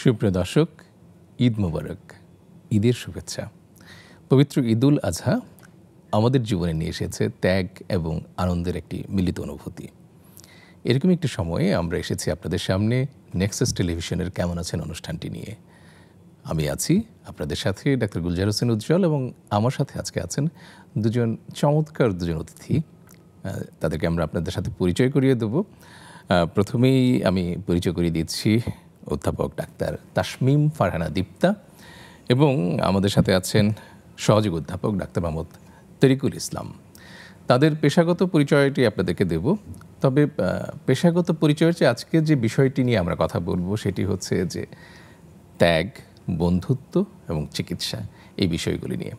সুপ্রিয় দর্শক, ঈদ মোবারক, ঈদের শুভেচ্ছা। পবিত্র ঈদুল আজহা আমাদের জীবনে নিয়ে এসেছে ত্যাগ এবং আনন্দের একটি মিলিত অনুভূতি। এরকম একটি সময়ে আমরা এসেছি আপনাদের সামনে নেক্সাস টেলিভিশনের কেমন আছেন অনুষ্ঠানটি নিয়ে। আমি আছি আপনাদের সাথে ডাক্তার গুলজার হোসেন উজ্জ্বল, এবং আমার সাথে আজকে আছেন দুজন চমৎকার অতিথি। তাদেরকে আমরা আপনাদের সাথে পরিচয় করিয়ে দেব। প্রথমেই আমি পরিচয় করিয়ে দিচ্ছি অধ্যাপক ডাক্তার তাসমিম ফারহানা দীপ্তা, এবং আমাদের সাথে আছেন সহযোগী অধ্যাপক ডাক্তার মোহাম্মদ তরিকুল ইসলাম। তাদের পেশাগত পরিচয়টি আপনাদেরকে দেব, তবে পেশাগত পরিচয়ের চেয়ে আজকে যে বিষয়টি নিয়ে আমরা কথা বলবো সেটি হচ্ছে যে ত্যাগ, বন্ধুত্ব এবং চিকিৎসা, এই বিষয়গুলি নিয়ে।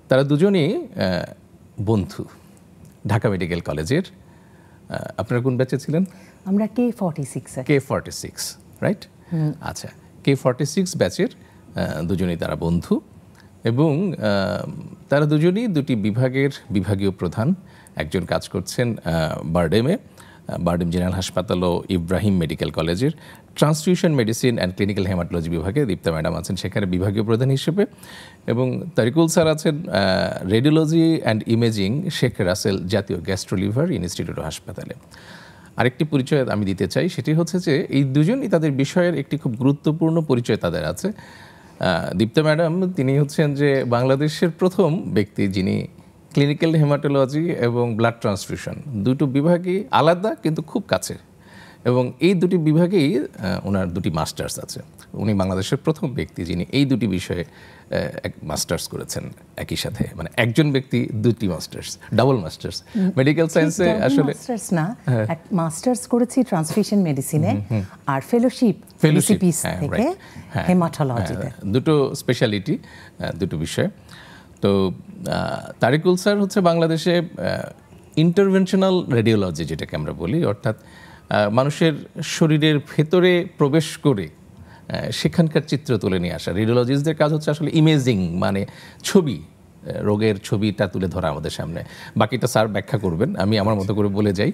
তারা দুজনেই বন্ধু, ঢাকা মেডিকেল কলেজের। আপনারা কোন ব্যাচে ছিলেন? আমরা K46, রাইট? আচ্ছা, K46 ব্যাচের দুজনেই তারা বন্ধু, এবং তারা দুজনেই দুটি বিভাগের বিভাগীয় প্রধান। একজন কাজ করছেন বারডেম জেনারেল হাসপাতাল ও ইব্রাহিম মেডিকেল কলেজের transfusion medicine and clinical haematology বিভাগে, দীপ্তা ম্যাডাম আছেন সেখানে বিভাগীয় প্রধান হিসেবে, এবং তারিকুল স্যার আছেন radiology and imaging Sheikh Russel জাতীয় গ্যাস্ট্রোলিভার ইনস্টিটিউট হাসপাতালে। আরেকটি পরিচয় আমি দিতে চাই, সেটি হচ্ছে যে এই দুজনই তাদের বিষয়ের একটি খুব গুরুত্বপূর্ণ পরিচয় তাদের আছে। দীপ্তা ম্যাডাম তিনি হচ্ছেন যে বাংলাদেশের প্রথম ব্যক্তি যিনি ক্লিনিক্যাল হেমাটোলজি এবং ব্লাড ট্রান্সফিউশন দুটো বিভাগই আলাদা কিন্তু খুব কাছে, এবং এই দুটি বিভাগেই ওনার দুটি মাস্টার্স আছে। উনি বাংলাদেশের প্রথম ব্যক্তি যিনি এই দুটি বিষয়ে মাস্টার্স করেছেন একই সাথে, মানে একজন ব্যক্তি দুটি মাস্টার্স, ডাবল মাস্টার্স। মেডিকেল সায়েন্সে আসলে মাস্টার্স না, মাস্টার্স করেছি ট্রান্সফিউশন মেডিসিনে, আর ফেলোশিপ থেকে হেমাটোলজিতে। দুটো স্পেশালিটি, দুটো বিষয়। তো তারিকুল স্যার হচ্ছে বাংলাদেশে ইন্টারভেনশনাল রেডিওলজি যেটাকে আমরা বলি, অর্থাৎ মানুষের শরীরের ভেতরে প্রবেশ করে সেখানকার চিত্র তুলে নিয়ে আসা। রেডিওলজিস্টদের কাজ হচ্ছে আসলে ইমেজিং, মানে ছবি, রোগের ছবিটা তুলে ধরা আমাদের সামনে। বাকিটা স্যার ব্যাখ্যা করবেন, আমি আমার মতো করে বলে যাই।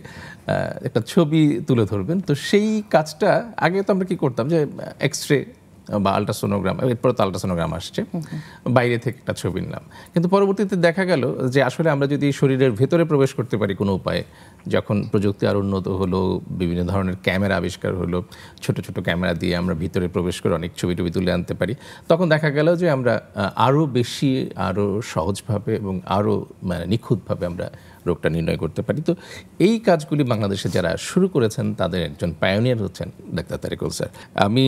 একটা ছবি তুলে ধরবেন, তো সেই কাজটা আগে তো আমরা কী করতাম যে এক্স রে বা আলট্রাসোনোগ্রাম, এরপরে তো আলট্রাসোনোগ্রাম আসছে, বাইরে থেকে একটা ছবি নিলাম। কিন্তু পরবর্তীতে দেখা গেল যে আসলে আমরা যদি শরীরের ভেতরে প্রবেশ করতে পারি কোনো উপায়ে, যখন প্রযুক্তি আরও উন্নত হলো, বিভিন্ন ধরনের ক্যামেরা আবিষ্কার হলো, ছোট ছোট ক্যামেরা দিয়ে আমরা ভিতরে প্রবেশ করে অনেক ছবি টবি তুলে আনতে পারি, তখন দেখা গেল যে আমরা আরও বেশি, আরও সহজভাবে এবং আরও নিখুঁতভাবে আমরা রোগটা নির্ণয় করতে পারি। তো এই কাজগুলি বাংলাদেশে যারা শুরু করেছেন তাদের একজন পায়োনিয়ার হচ্ছেন ডাক্তার তারিকুল স্যার। আমি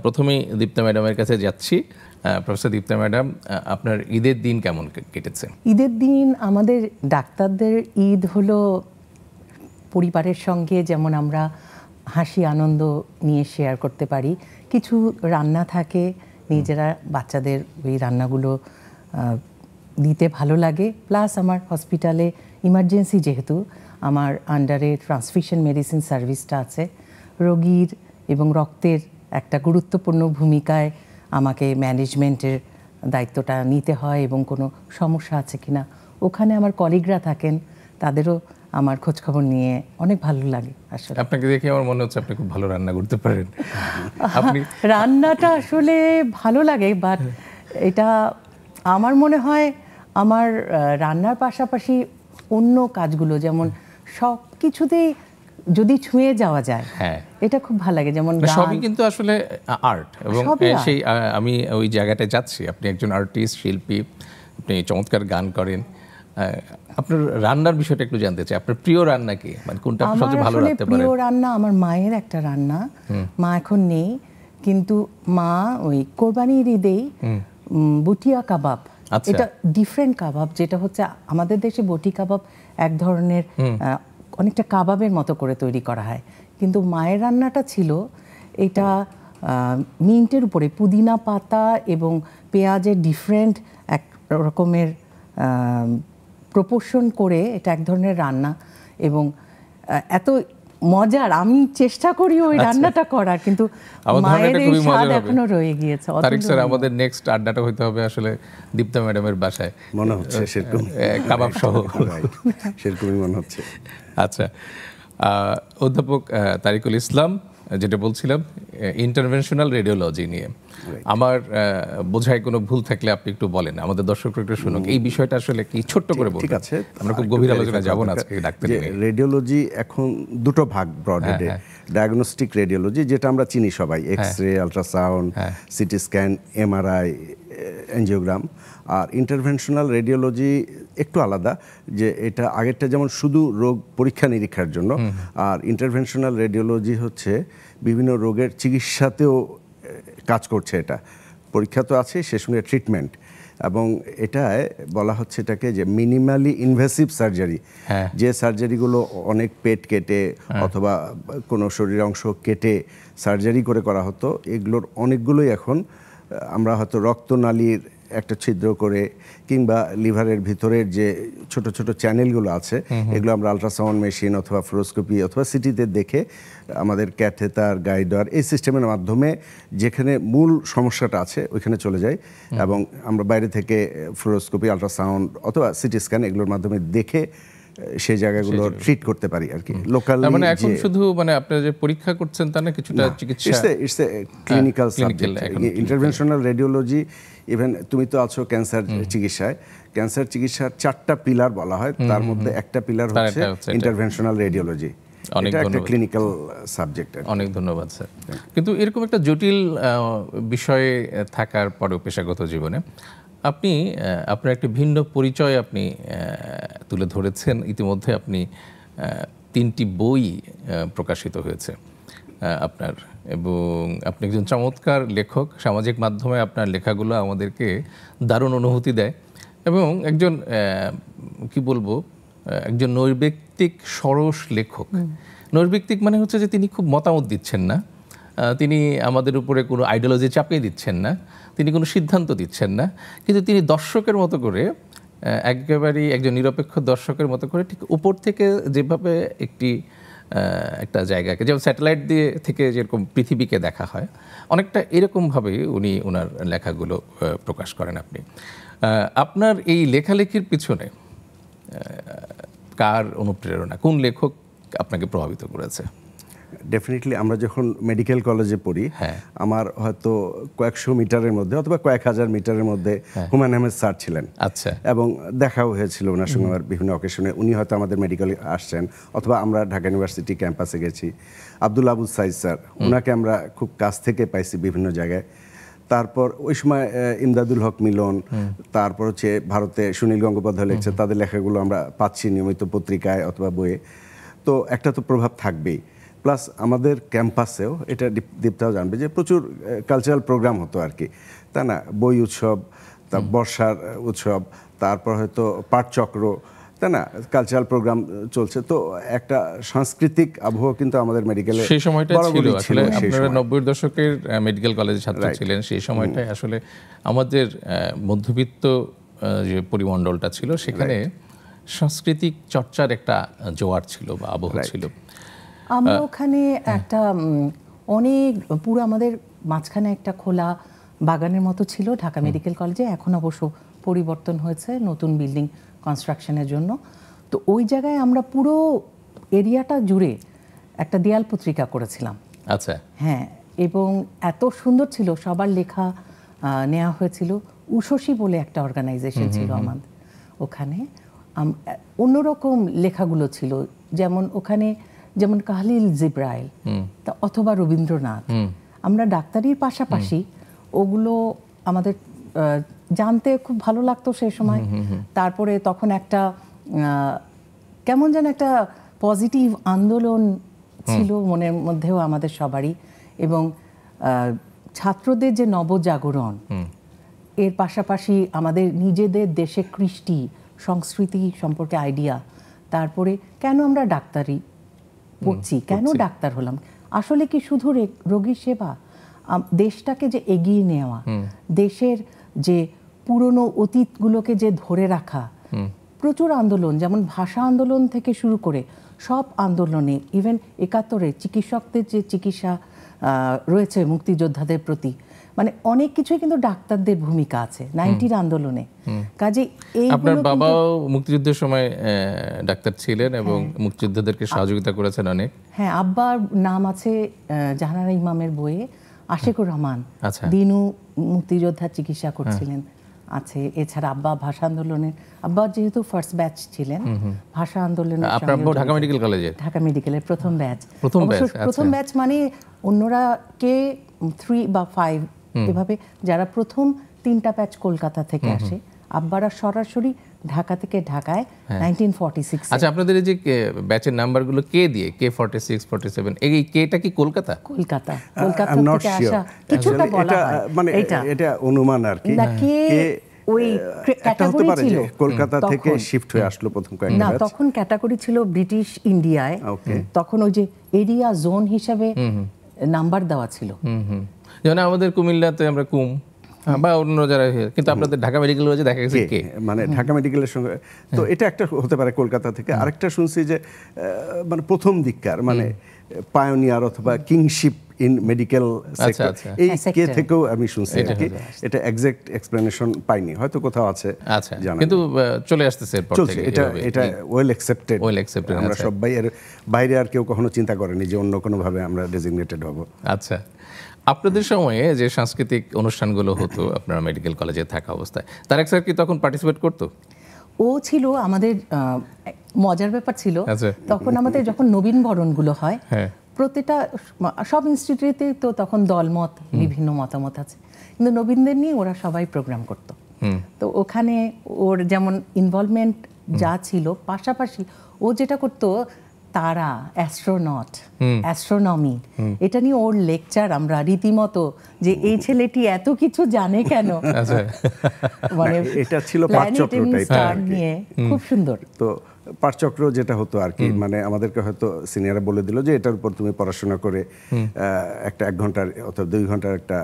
প্রথমেই দীপ্তা ম্যাডামের কাছে যাচ্ছি। প্রফেসর দীপ্তা ম্যাডাম, আপনার ঈদের দিন কেমন কেটেছে? ঈদের দিন আমাদের ডাক্তারদের ঈদ হলো পরিবারের সঙ্গে যেমন আমরা হাসি আনন্দ নিয়ে শেয়ার করতে পারি, কিছু রান্না থাকে, নিজেরা বাচ্চাদের ওই রান্নাগুলো দিতে ভালো লাগে। প্লাস আমার হসপিটালে ইমার্জেন্সি, যেহেতু আমার আন্ডারে ট্রান্সফিউশন মেডিসিন সার্ভিসটা আছে, রোগীর এবং রক্তের একটা গুরুত্বপূর্ণ ভূমিকায় আমাকে ম্যানেজমেন্টের দায়িত্বটা নিতে হয়, এবং কোনো সমস্যা আছে কিনা ওখানে আমার কলিগরা থাকেন, তাদেরও আমার খোঁজখবর নিয়ে অনেক ভালো লাগে। আসলে আপনাকে দেখে আমার মনে হচ্ছে আপনি খুব ভালো রান্না করতে পারেন। আপনি রান্নাটা আসলে ভালো লাগে, বাট এটা আমার মনে হয় আমার রান্নার পাশাপাশি অন্য কাজগুলো, যেমন সব কিছুতেই যদি ছুঁয়ে যাওয়া যায়, এটা খুব ভালো লাগে। যেমন সবই কিন্তু আসলে আর্ট, এবং সেই আমি ওই জায়গাটায় যাচ্ছি। আপনি একজন আর্টিস্ট, শিল্পী, আপনি চমৎকার গান করেন। আপনার রান্নার বিষয়টা একটু জানতে চাই। আপনার প্রিয় রান্না কি, মানে কোনটা সবচেয়ে ভালো রাঁধতে পারেন? প্রিয় রান্না আমার মায়ের একটা রান্না, মা এখন নেই, কিন্তু মা ওই কোরবানির ঈদেই বুটিয়া কাবাব, এটা ডিফারেন্ট কাবাব, যেটা হচ্ছে আমাদের দেশে বটি কাবাব এক ধরনের অনেকটা কাবাবের মতো করে তৈরি করা হয়, কিন্তু মায়ের রান্নাটা ছিল এটা মিন্টের উপরে পুদিনা পাতা এবং পেঁয়াজের ডিফারেন্ট এক রকমের প্রপোর্শন করে এটা এক ধরনের রান্না, এবং এত মজার, আমি চেষ্টা করি ওই রান্নাটা করার, কিন্তু মায়ের এই স্বাদ এখনো রয়ে গিয়েছে। তারিক স্যার, আমাদের নেক্সট আড্ডাটা হইতে হবে আসলে দীপ্তা ম্যাডামের বাসায়, মনে হচ্ছে সেরকম, কাবাব সহ সেরকমই মনে হচ্ছে। আচ্ছা, অধ্যাপক তারিকুল ইসলাম, যেটা বলছিলাম ইন্টারভেনশনাল রেডিওলজি নিয়ে। আমার বোঝায় কোনো ভুল থাকলে আপনি একটু বলেন, আমাদের দর্শকরা একটু শুনুক এই বিষয়টা আসলে কি, ছোট্ট করে বলুন। ঠিক আছে, আমরা খুব গভীর আলোচনায় যাব না আজকে ডাক্তার নিয়ে। রেডিওলজি এখন দুটো ভাগ ব্রডহেডে, ডায়াগনস্টিক রেডিওলজি যেটা আমরা চিনি সবাই, X ray, ultrasound, CT scan, MRI, angiogram. আর ইন্টারভেনশনাল রেডিওলজি একটু আলাদা, যে এটা আগেরটা যেমন শুধু রোগ পরীক্ষা নিরীক্ষার জন্য, আর ইন্টারভেনশনাল রেডিওলজি হচ্ছে বিভিন্ন রোগের চিকিৎসাতেও কাজ করছে। এটা পরীক্ষা তো আছে, সে সঙ্গে ট্রিটমেন্ট, এবং এটায় বলা হচ্ছে এটাকে যে মিনিমালি ইনভেসিভ সার্জারি। যে সার্জারিগুলো অনেক পেট কেটে অথবা কোনো শরীর অংশ কেটে সার্জারি করে করা হতো, এগুলোর অনেকগুলোই এখন আমরা হয়তো রক্তনালীর একটা ছিদ্র করে কিংবা লিভারের ভিতরের যে ছোট ছোট চ্যানেলগুলো আছে, এগুলো আমরা আল্ট্রাসাউন্ড মেশিন অথবা ফ্লোরোস্কোপি অথবা সিটিতে দেখে আমাদের ক্যাথেটার, গাইডার, এই সিস্টেমের মাধ্যমে যেখানে মূল সমস্যাটা আছে ওইখানে চলে যায়, এবং আমরা বাইরে থেকে ফ্লোরোস্কোপি, আল্ট্রাসাউন্ড অথবা সিটি স্ক্যান এগুলোর মাধ্যমে দেখে সেই জায়গাগুলো ট্রিট করতে পারি আর কি। লোকালি মানে এখন শুধু মানে আপনি যে পরীক্ষা করছেন তা না, কিছুটা চিকিৎসা, it's a clinical subject. Interventional radiology, even তুমি তো আছো ক্যান্সার চিকিৎসায়, ক্যান্সার চিকিৎসার 4টা পিলার বলা হয়, তার মধ্যে একটা পিলার হচ্ছে ইন্টারভেনশনাল রেডিওলজি। এটা একটা ক্লিনিক্যাল সাবজেক্ট। অনেক ধন্যবাদ স্যার। কিন্তু এরকম একটা জটিল বিষয়ে থাকার পরেও পেশাগত জীবনে আপনি আপনার একটি ভিন্ন পরিচয় আপনি তুলে ধরেছেন। ইতিমধ্যে আপনি 3টি বই প্রকাশিত হয়েছে আপনার, এবং আপনি একজন চমৎকার লেখক। সামাজিক মাধ্যমে আপনার লেখাগুলো আমাদেরকে দারুণ অনুভূতি দেয়, এবং একজন কি বলবো, একজন নৈর্ব্যক্তিক সরস লেখক। নৈর্ব্যক্তিক মানে হচ্ছে যে তিনি খুব মতামত দিচ্ছেন না, তিনি আমাদের উপরে কোনো আইডিওলজি চাপিয়ে দিচ্ছেন না, তিনি কোনো সিদ্ধান্ত দিচ্ছেন না, কিন্তু তিনি দর্শকের মতো করে, একেবারেই একজন নিরপেক্ষ দর্শকের মতো করে ঠিক উপর থেকে যেভাবে একটা জায়গাকে, যেমন স্যাটেলাইট দিয়ে থেকে যেরকম পৃথিবীকে দেখা হয়, অনেকটা এরকমভাবেই উনি ওনার লেখাগুলো প্রকাশ করেন। আপনি আপনার এই লেখালেখির পিছনে কার অনুপ্রেরণা, কোন লেখক আপনাকে প্রভাবিত করেছে? ডেফিনেটলি আমরা যখন মেডিকেল কলেজে পড়ি, আমার হয়তো কয়েকশো মিটারের মধ্যে অথবা কয়েক হাজার মিটারের মধ্যে হুমায়ুন আহমেদ স্যার ছিলেন। আচ্ছা। এবং দেখাও হয়েছিল ওনার সঙ্গে আমার বিভিন্ন অকেশনে। উনি হয়তো আমাদের মেডিকেলে আসছেন, অথবা আমরা ঢাকা ইউনিভার্সিটি ক্যাম্পাসে গেছি। আব্দুল আবু সাইদ স্যার, ওনাকে আমরা খুব কাছ থেকে পাইছি বিভিন্ন জায়গায়। তারপর ওই সময় ইমদাদুল হক মিলন, তারপর হচ্ছে ভারতে সুনীল গঙ্গোপাধ্যায় লিখছে, তাদের লেখাগুলো আমরা পাচ্ছি নিয়মিত পত্রিকায় অথবা বইয়ে। তো একটা তো প্রভাব থাকবেই। প্লাস আমাদের ক্যাম্পাসেও, এটা দীপ্তাও জানবে, যে প্রচুর কালচারাল প্রোগ্রাম হতো আর কি, তাই না? বই উৎসব, তার বর্ষার উৎসব, তারপর হয়তো পাঠচক্র, তাই না? কালচারাল প্রোগ্রাম চলছে। তো একটা সাংস্কৃতিক আবহাওয়া কিন্তু আমাদের মেডিকেলে সেই সময়টা ছিল। আসলে আপনারা 90-এর দশকের মেডিকেল কলেজের ছাত্র ছিলেন, সেই সময়টায় আসলে আমাদের মধ্যবিত্ত যে পরিমণ্ডলটা ছিল, সেখানে সাংস্কৃতিক চর্চার একটা জোয়ার ছিল বা আবহ ছিল। আমরা ওখানে একটা অনেক পুরো আমাদের মাঝখানে একটা খোলা বাগানের মতো ছিল ঢাকা মেডিকেল কলেজে। এখন অবশ্য পরিবর্তন হয়েছে নতুন বিল্ডিং কনস্ট্রাকশনের জন্য। তো ওই জায়গায় আমরা পুরো এরিয়াটা জুড়ে একটা দেয়াল পত্রিকা করেছিলাম। আচ্ছা। হ্যাঁ, এবং এত সুন্দর ছিল, সবার লেখা নেওয়া হয়েছিল। উশসী বলে একটা অর্গানাইজেশন ছিল আমাদের ওখানে, অন্যরকম লেখাগুলো ছিল। যেমন ওখানে যেমন কাহলিল জিব্রাইল অথবা রবীন্দ্রনাথ, আমরা ডাক্তারির পাশাপাশি ওগুলো আমাদের জানতে খুব ভালো লাগতো সেই সময়। তারপরে তখন একটা কেমন যেন একটা পজিটিভ আন্দোলন ছিল মনের মধ্যেও আমাদের সবারই, এবং ছাত্রদের যে নবজাগরণ, এর পাশাপাশি আমাদের নিজেদের দেশে কৃষ্টি সংস্কৃতি সম্পর্কে আইডিয়া, তারপরে কেন আমরা ডাক্তারি পড়ছি, কেন ডাক্তার হলাম, আসলে কি শুধু রোগী সেবা, দেশটাকে যে এগিয়ে নেওয়া, দেশের যে পুরনো অতীতগুলোকে যে ধরে রাখা। প্রচুর আন্দোলন, যেমন ভাষা আন্দোলন থেকে শুরু করে সব আন্দোলনে, ইভেন 71-এ চিকিৎসকদের যে চিকিৎসা রয়েছে মুক্তিযোদ্ধাদের প্রতি, মানে অনেক কিছুই কিন্তু ডাক্তারদের ভূমিকা আছে 90-র আন্দোলনে। কাজে এই আপনার বাবাও মুক্তিযুদ্ধের সময় ডাক্তার ছিলেন এবং মুক্তিযোদ্ধাদেরকে সহযোগিতা করেছেন অনেক। হ্যাঁ, আব্বার নাম আছে জাহানারা ইমামের বইয়ে, আশিকুর রহমান। আচ্ছা। দিনু মুক্তিযোদ্ধার চিকিৎসা করছিলেন আছে। এছাড়া আব্বা ভাষা আন্দোলনের, আব্বা যেহেতু ফার্স্ট ব্যাচ ছিলেন ভাষা আন্দোলনের, আপনার আব্বা ঢাকা মেডিকেল কলেজে? ঢাকা মেডিকেলের প্রথম ব্যাচ। আচ্ছা। প্রথম ব্যাচ মানে অন্যরা কে 3 বা 5 এভাবে, যারা প্রথম 3টা ব্যাচ কলকাতা থেকে আসে, আব্বারা সরাসরি ঢাকা থেকে ঢাকায় 1946। আচ্ছা, আপনাদের এই যে ব্যাচের নাম্বারগুলো কে দিয়ে, K46, 47, এই কেটা কি কলকাতা? কলকাতা থেকে আসা কিছুটা বলা হয়, মানে এটা অনুমান আর কি। না, কে ওই ক্যাটাগরি ছিল কলকাতা থেকে শিফট হয়ে আসলো প্রথম কয়েকটা না, ব্যাচ। তখন ক্যাটাগরি ছিল ব্রিটিশ ইন্ডিয়ায়। তখন ওই যে এরিয়া জোন হিসাবে নাম্বার দেওয়া ছিল। যেমন আমাদের কুমিল্লাতে আমরা কুম বা অন্য যারা, কিন্তু আপনাদের ঢাকা মেডিকেল কলেজে দেখা গেছে কে, মানে ঢাকা মেডিকেলের সঙ্গে। তো এটা একটা হতে পারে কলকাতা থেকে। আরেকটা শুনছি যে মানে প্রথম দিককার মানে পায়োনিয়ার অথবা কিংশিপ ইন মেডিকেল সেক্টর, এই কে থেকেও আমি শুনছি আর কি। এটা এক্সাক্ট এক্সপ্লেনেশন পাইনি, হয়তো কোথাও আছে। আচ্ছা, কিন্তু চলে আসতেছে এরপর থেকে এটা ওয়েল অ্যাকসেপ্টেড। আমরা সবাই এর বাইরে আর কেউ কখনো চিন্তা করেনি যে অন্য কোনো ভাবে আমরা ডেজিগনেটেড হব। আচ্ছা, আপনাদের সময়ে যে সাংস্কৃতিক অনুষ্ঠানগুলো হতো আপনারা মেডিকেল কলেজে থাকা অবস্থায়, তারেক স্যার কি তখন পার্টিসিপেট করতো? ও ছিল আমাদের মজার ব্যাপার ছিল। তখন আমাদের যখন নবীন বরণগুলো হয়, প্রতিটা সব ইনস্টিটিউটে তো তখন দলমত, বিভিন্ন মতামত আছে, কিন্তু নবীনদের নিয়ে ওরা সবাই প্রোগ্রাম করত। তো ওখানে ওর যেমন ইনভলভমেন্ট যা ছিল, পাশাপাশি ও যেটা করতো তারা, অ্যাস্ট্রোনট, অ্যাস্ট্রোনমি, এটা নিয়ে ওর লেকচার আমরা রীতিমতো যে এই ছেলেটি এত কিছু জানে কেন, মানে এটা ছিল পাঠচক্র টাইপের নিয়ে, খুব সুন্দর। তো পাঠচক্র যেটা হতো আর কি, মানে আমাদেরকে হয়তো সিনিয়ররা বলে দিল যে এটার উপর তুমি পড়াশোনা করে একটা 1 ঘন্টার অথবা 2 ঘন্টার একটা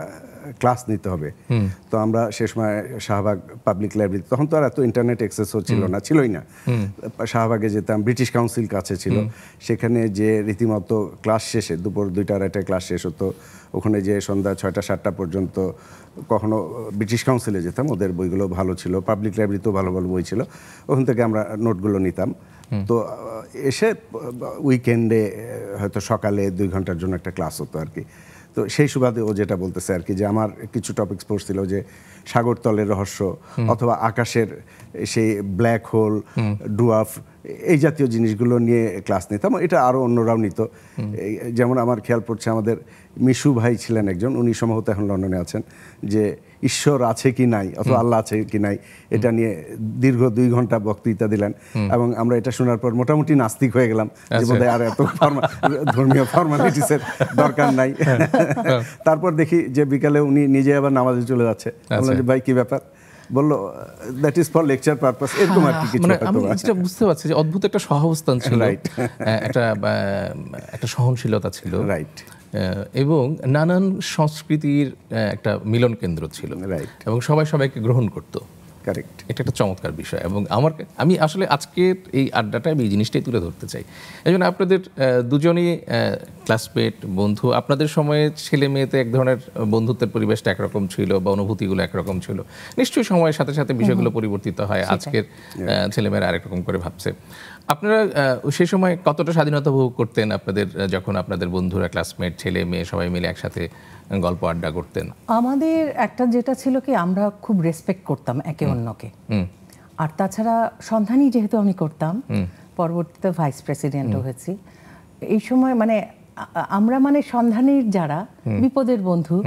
ক্লাস নিতে হবে। তো আমরা সে সময় শাহবাগ পাবলিক লাইব্রেরি, তখন তো আর এত ইন্টারনেট অ্যাক্সেসও ছিলই না, শাহবাগে যেতাম, ব্রিটিশ কাউন্সিল কাছে ছিল, সেখানে যে রীতিমতো ক্লাস শেষে দুপুর 2টা-2:30 ক্লাস শেষ হতো, ওখানে যে সন্ধ্যা 6টা-7টা পর্যন্ত কখনো ব্রিটিশ কাউন্সিলে যেতাম, ওদের বইগুলো ভালো ছিল, পাবলিক লাইব্রেরিতেও ভালো ভালো বই ছিল, ওখান থেকে আমরা নোটগুলো নিতাম। তো এসে উইকেন্ডে হয়তো সকালে 2 ঘন্টার জন্য একটা ক্লাস হতো আর কি। তো সেই সুবাদে ও যেটা বলতেছে আর কি, যে আমার কিছু টপিকস পড়ছিল যে সাগরতলের রহস্য অথবা আকাশের সেই ব্ল্যাক হোল, ডুয়ার্ফ, এই জাতীয় জিনিসগুলো নিয়ে ক্লাস নিতাম। এটা আরও অন্যরাও নিত। যেমন আমার খেয়াল পড়ছে, আমাদের মিশু ভাই ছিলেন একজন, উনি সম্ভবত এখন লন্ডনে আছেন, যে ঈশ্বর আছে কি নাই অথবা আল্লাহ আছে কি নাই, এটা নিয়ে দীর্ঘ 2 ঘন্টা বক্তৃতা দিলেন, এবং আমরা এটা শোনার পর মোটামুটি নাস্তিক হয়ে গেলাম, যে বোধহয় আর এত ধর্মীয় ফর্মালিটিসের দরকার নাই। তারপর দেখি যে বিকালে উনি নিজে আবার নামাজে চলে যাচ্ছে। বললাম যে ভাই কি ব্যাপার? বললো that is for lecture purpose, এরকম আর কি কিছু। আমি যেটা বুঝতে পারছি যে অদ্ভুত একটা সহাবস্থান ছিল, একটা সহনশীলতা ছিল, রাইট, এবং নানান সংস্কৃতির একটা মিলন কেন্দ্র ছিল, রাইট, এবং সবাই সবাইকে গ্রহণ করতো। কারেক্ট, এটা একটা চমৎকার বিষয়। এবং আমি আসলে আজকের এই আড্ডাটা আমি এই জিনিসটাই তুলে ধরতে চাই। এই জন্য আপনাদের দুজনই ক্লাসমেট, বন্ধু, আপনাদের সময়ে ছেলে মেয়েতে এক ধরনের বন্ধুত্বের পরিবেশটা একরকম ছিল বা অনুভূতিগুলো একরকম ছিল, নিশ্চয়ই সময়ের সাথে সাথে বিষয়গুলো পরিবর্তিত হয়, আজকের ছেলেমেয়েরা আরেক রকম করে ভাবছে। আপনারা সেই সময় কতটা স্বাধীনতা উপভোগ করতেন আপনাদের, যখন আপনাদের বন্ধুরা, ক্লাসমেট, ছেলে মেয়ে সবাই মিলে একসাথে গল্প আড্ডা করতেন? আমাদের একটা যেটা ছিল কি, আমরা খুব রেসপেক্ট করতাম একে অন্যকে। আর তাছাড়া সন্ধানী যেহেতু আমি করতাম, পরবর্তীতে ভাইস প্রেসিডেন্টও হয়েছি, এই সময় মানে আমরা মানে সন্ধানীর যারা বিপদের বন্ধু,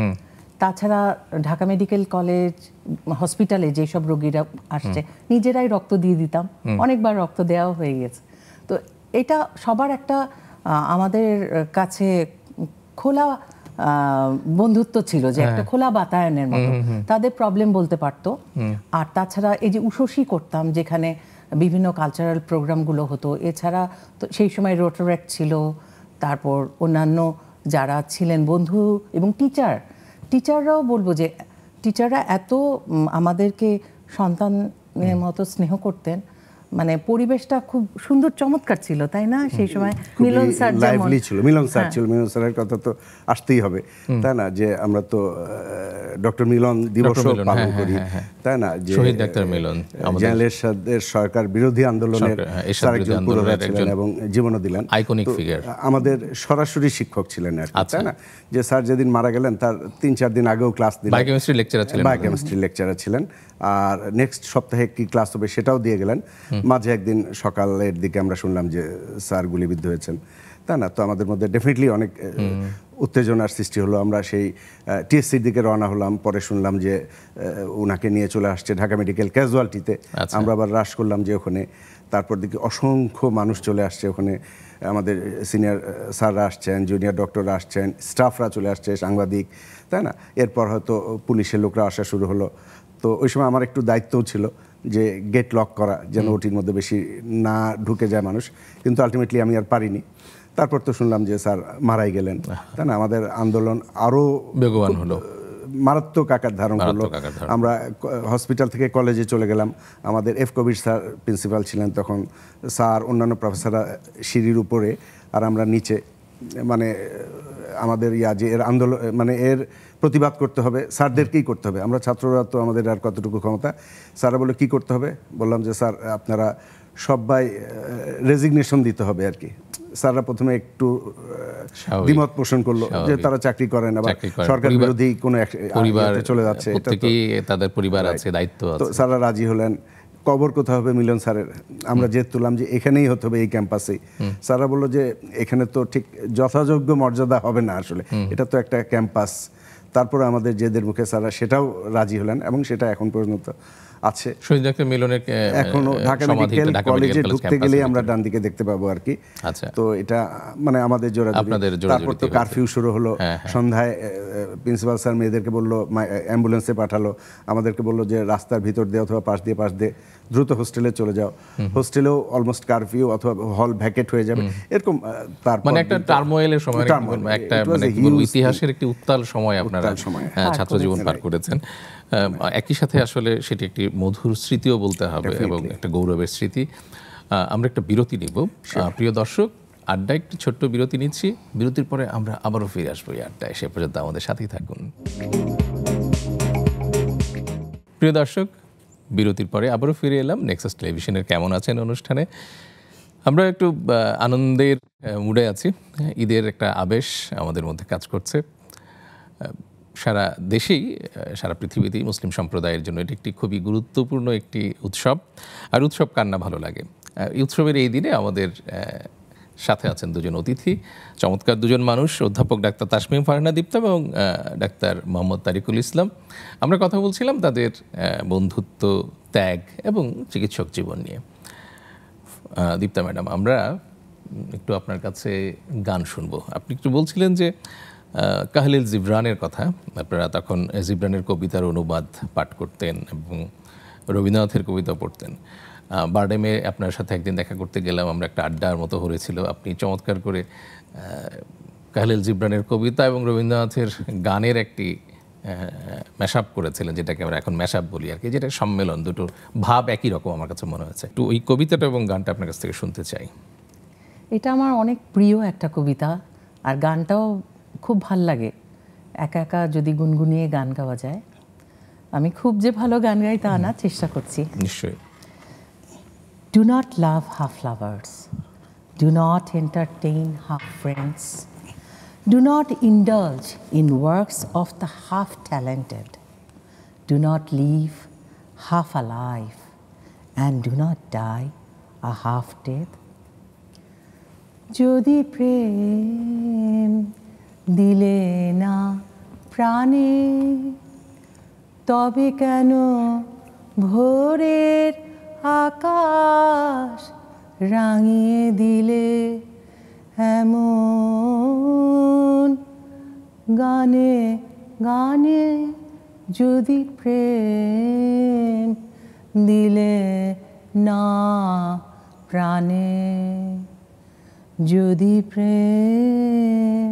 তাছাড়া ঢাকা মেডিকেল কলেজ হসপিটালে যেসব রোগীরা আসছে নিজেরাই রক্ত দিয়ে দিতাম, অনেকবার রক্ত দেওয়াও হয়ে গেছে। তো এটা সবার একটা আমাদের কাছে খোলা বন্ধুত্ব ছিল, যে একটা খোলা বাতায়নের মতো, তাদের প্রবলেম বলতে পারতো। আর তাছাড়া এই যে উশসী করতাম, যেখানে বিভিন্ন কালচারাল প্রোগ্রামগুলো হতো, এছাড়া তো সেই সময় রোটারেক্ট ছিল, তারপর অন্যান্য যারা ছিলেন বন্ধু এবং টিচাররাও বলবো যে টিচাররা এত আমাদেরকে সন্তানের মতো স্নেহ করতেন, মানে পরিবেশটা খুব সুন্দর চমৎকার ছিল, তাই না? সেই সময় মিলন স্যার যেমন লাইভলি ছিল, মিলন স্যার ছিল, মিলন স্যারের কথা তো আসতেই হবে, তাই না? যে আমরা তো ডক্টর মিলন দিবসও পালন করি, তাই না? যে শহীদ ডাক্তার মিলন জেনারেল এরশাদের সরকার বিরোধী আন্দোলনের স্যার একজন পুরোধা ছিলেন এবং জীবনও দিলেন, আইকনিক ফিগার, আমাদের সরাসরি শিক্ষক ছিলেন আর কি, তাই না? যে স্যার যেদিন মারা গেলেন তার 3-4 দিন আগেও ক্লাস দিলেন, বায়োকেমিস্ট্রি লেকচারার ছিলেন, বায়োকেমিস্ট্রি লেকচারার ছিলেন, আর নেক্সট সপ্তাহে কি ক্লাস হবে সেটাও দিয়ে গেলেন। মাঝে একদিন সকালের দিকে আমরা শুনলাম যে স্যার গুলিবিদ্ধ হয়েছেন, তাই না? তো আমাদের মধ্যে ডেফিনেটলি অনেক উত্তেজনার সৃষ্টি হলো। আমরা সেই টিএসসির দিকে রওনা হলাম, পরে শুনলাম যে ওনাকে নিয়ে চলে আসছে ঢাকা মেডিকেল ক্যাজুয়ালিটিতে। আমরা আবার রাশ করলাম যে ওখানে, তারপর দিকে অসংখ্য মানুষ চলে আসছে ওখানে, আমাদের সিনিয়র স্যাররা আসছেন, জুনিয়র ডক্টররা আসছেন, স্টাফরা চলে আসছে, সাংবাদিক, তাই না? এরপর হয়তো পুলিশের লোকরা আসা শুরু হলো। তো ওই সময় আমার একটু দায়িত্বও ছিল যে গেট লক করা, যেন ওটির মধ্যে বেশি না ঢুকে যায় মানুষ, কিন্তু আলটিমেটলি আমি আর পারিনি। তারপর তো শুনলাম যে স্যার মারাই গেলেন, তাই না? আমাদের আন্দোলন আরও বেগবান হলো, মারাত্মক আকার ধারণ করলো। আমরা হসপিটাল থেকে কলেজে চলে গেলাম, আমাদের এফ কবির স্যার প্রিন্সিপাল ছিলেন তখন, স্যার অন্যান্য প্রফেসররা সিঁড়ির উপরে আর আমরা নিচে, মানে আমাদের যে এর আন্দোলন, মানে এর প্রতিবাদ করতে হবে, স্যারদেরকেই করতে হবে, আমরা ছাত্ররা তো আমাদের আর কতটুকু ক্ষমতা। স্যাররা বলে কি করতে হবে, বললাম যে স্যার আপনারা সবাই রেজিগনেশন দিতে হবে আর কি। স্যাররা প্রথমে একটু দ্বিমত পোষণ করলো যে তারা চাকরি করেন, আবার সরকার বিরোধী কোনো চলে যাচ্ছে, তাদের পরিবার আছে, দায়িত্ব আছে। তো স্যাররা রাজি হলেন। কবর কোথাও হবে মিলন স্যারের, আমরা জেদ তুললাম যে এখানেই হতে হবে, এই ক্যাম্পাসেই। স্যাররা বললো যে এখানে তো ঠিক যথাযোগ্য মর্যাদা হবে না, আসলে এটা তো একটা ক্যাম্পাস। তারপরে আমাদের জেদের মুখে স্যাররা সেটাও রাজি হলেন এবং সেটা এখন পর্যন্ত আছে। শহীদ ডাক্তার মিলনের এখনো ঢাকা মেডিকেল কলেজে ঢুকতে গেলেই আমরা ডান দিকে দেখতে পাবো আর কি। তো এটা মানে আমাদের জোরাজুরি। তারপর তো কারফিউ শুরু হলো, সন্ধ্যায় প্রিন্সিপাল স্যার মেয়েদেরকে বললো, অ্যাম্বুলেন্সে পাঠালো, আমাদেরকে বললো যে রাস্তার ভিতর দিয়ে অথবা পাশ দিয়ে দ্রুত হোস্টেলে চলে যাও। হোস্টেলেও অলমোস্ট কারফিউ অথবা হল ভ্যাকেট হয়ে যাবে, এরকম। তারপর মানে একটা টার্মোয়েলের সময়, একটা মানে ইতিহাসের একটি উত্তাল সময় আপনারা ছাত্র জীবন পার করেছেন। একই সাথে আসলে সেটি একটি মধুর স্মৃতিও বলতে হবে এবং একটা গৌরবের স্মৃতি। আমরা একটা বিরতি নিব। প্রিয় দর্শক, আড্ডা একটি ছোট্ট বিরতি নিচ্ছি, বিরতির পরে আমরা আবারও ফিরে আসবো এই আড্ডায়। সে পর্যন্ত আমাদের সাথেই থাকুন। প্রিয় দর্শক, বিরতির পরে আবারও ফিরে এলাম নেক্সাস টেলিভিশনের কেমন আছেন অনুষ্ঠানে। আমরা একটু আনন্দের মুডে আছি। ঈদের একটা আবেশ আমাদের মধ্যে কাজ করছে। সারা দেশেই, সারা পৃথিবীতেই মুসলিম সম্প্রদায়ের জন্য এটি একটি খুবই গুরুত্বপূর্ণ একটি উৎসব। আর উৎসব কার না ভালো লাগে। এই উৎসবের এই দিনে আমাদের সাথে আছেন দুজন অতিথি, চমৎকার দুজন মানুষ, অধ্যাপক ডাক্তার তাসমিম ফারহানা দীপ্তা এবং ডাক্তার মোহাম্মদ তারিকুল ইসলাম। আমরা কথা বলছিলাম তাদের বন্ধুত্ব, ত্যাগ এবং চিকিৎসক জীবন নিয়ে। দীপ্তা ম্যাডাম, আমরা একটু আপনার কাছে গান শুনবো। আপনি একটু বলছিলেন যে কাহলিল জিবরানের কথা, আপনারা তখন জিবরানের কবিতার অনুবাদ পাঠ করতেন এবং রবীন্দ্রনাথের কবিতা পড়তেন। বারডেমে আপনার সাথে একদিন দেখা করতে গেলাম, আমরা একটা আড্ডার মতো হয়েছিল। আপনি চমৎকার করে কাহলিল জিবরানের কবিতা এবং রবীন্দ্রনাথের গানের একটি ম্যাশআপ করেছিলেন, যেটাকে আমরা এখন ম্যাশআপ বলি আর কি, যেটা সম্মেলন, দুটোর ভাব একই রকম আমার কাছে মনে হয়েছে। একটু ওই কবিতাটা এবং গানটা আপনার কাছ থেকে শুনতে চাই। এটা আমার অনেক প্রিয় একটা কবিতা, আর গানটাও খুব ভাল লাগে। একা একা যদি গুনগুনিয়ে গান গাওয়া যায়। আমি খুব যে ভালো গান গাই তা না, চেষ্টা করছি। নিশ্চয়ই। Do not love half lovers. Do not entertain half friends. Do not indulge in works of the half talented. Do not live half alive, and do not die a half dead. যদি প্রেম দিলে না প্রাণে, তবে কেন ভোরের আকাশ রাঙিয়ে দিলে এমন গানে গানে? যদি প্রেম দিলে না প্রাণে, যদি প্রেম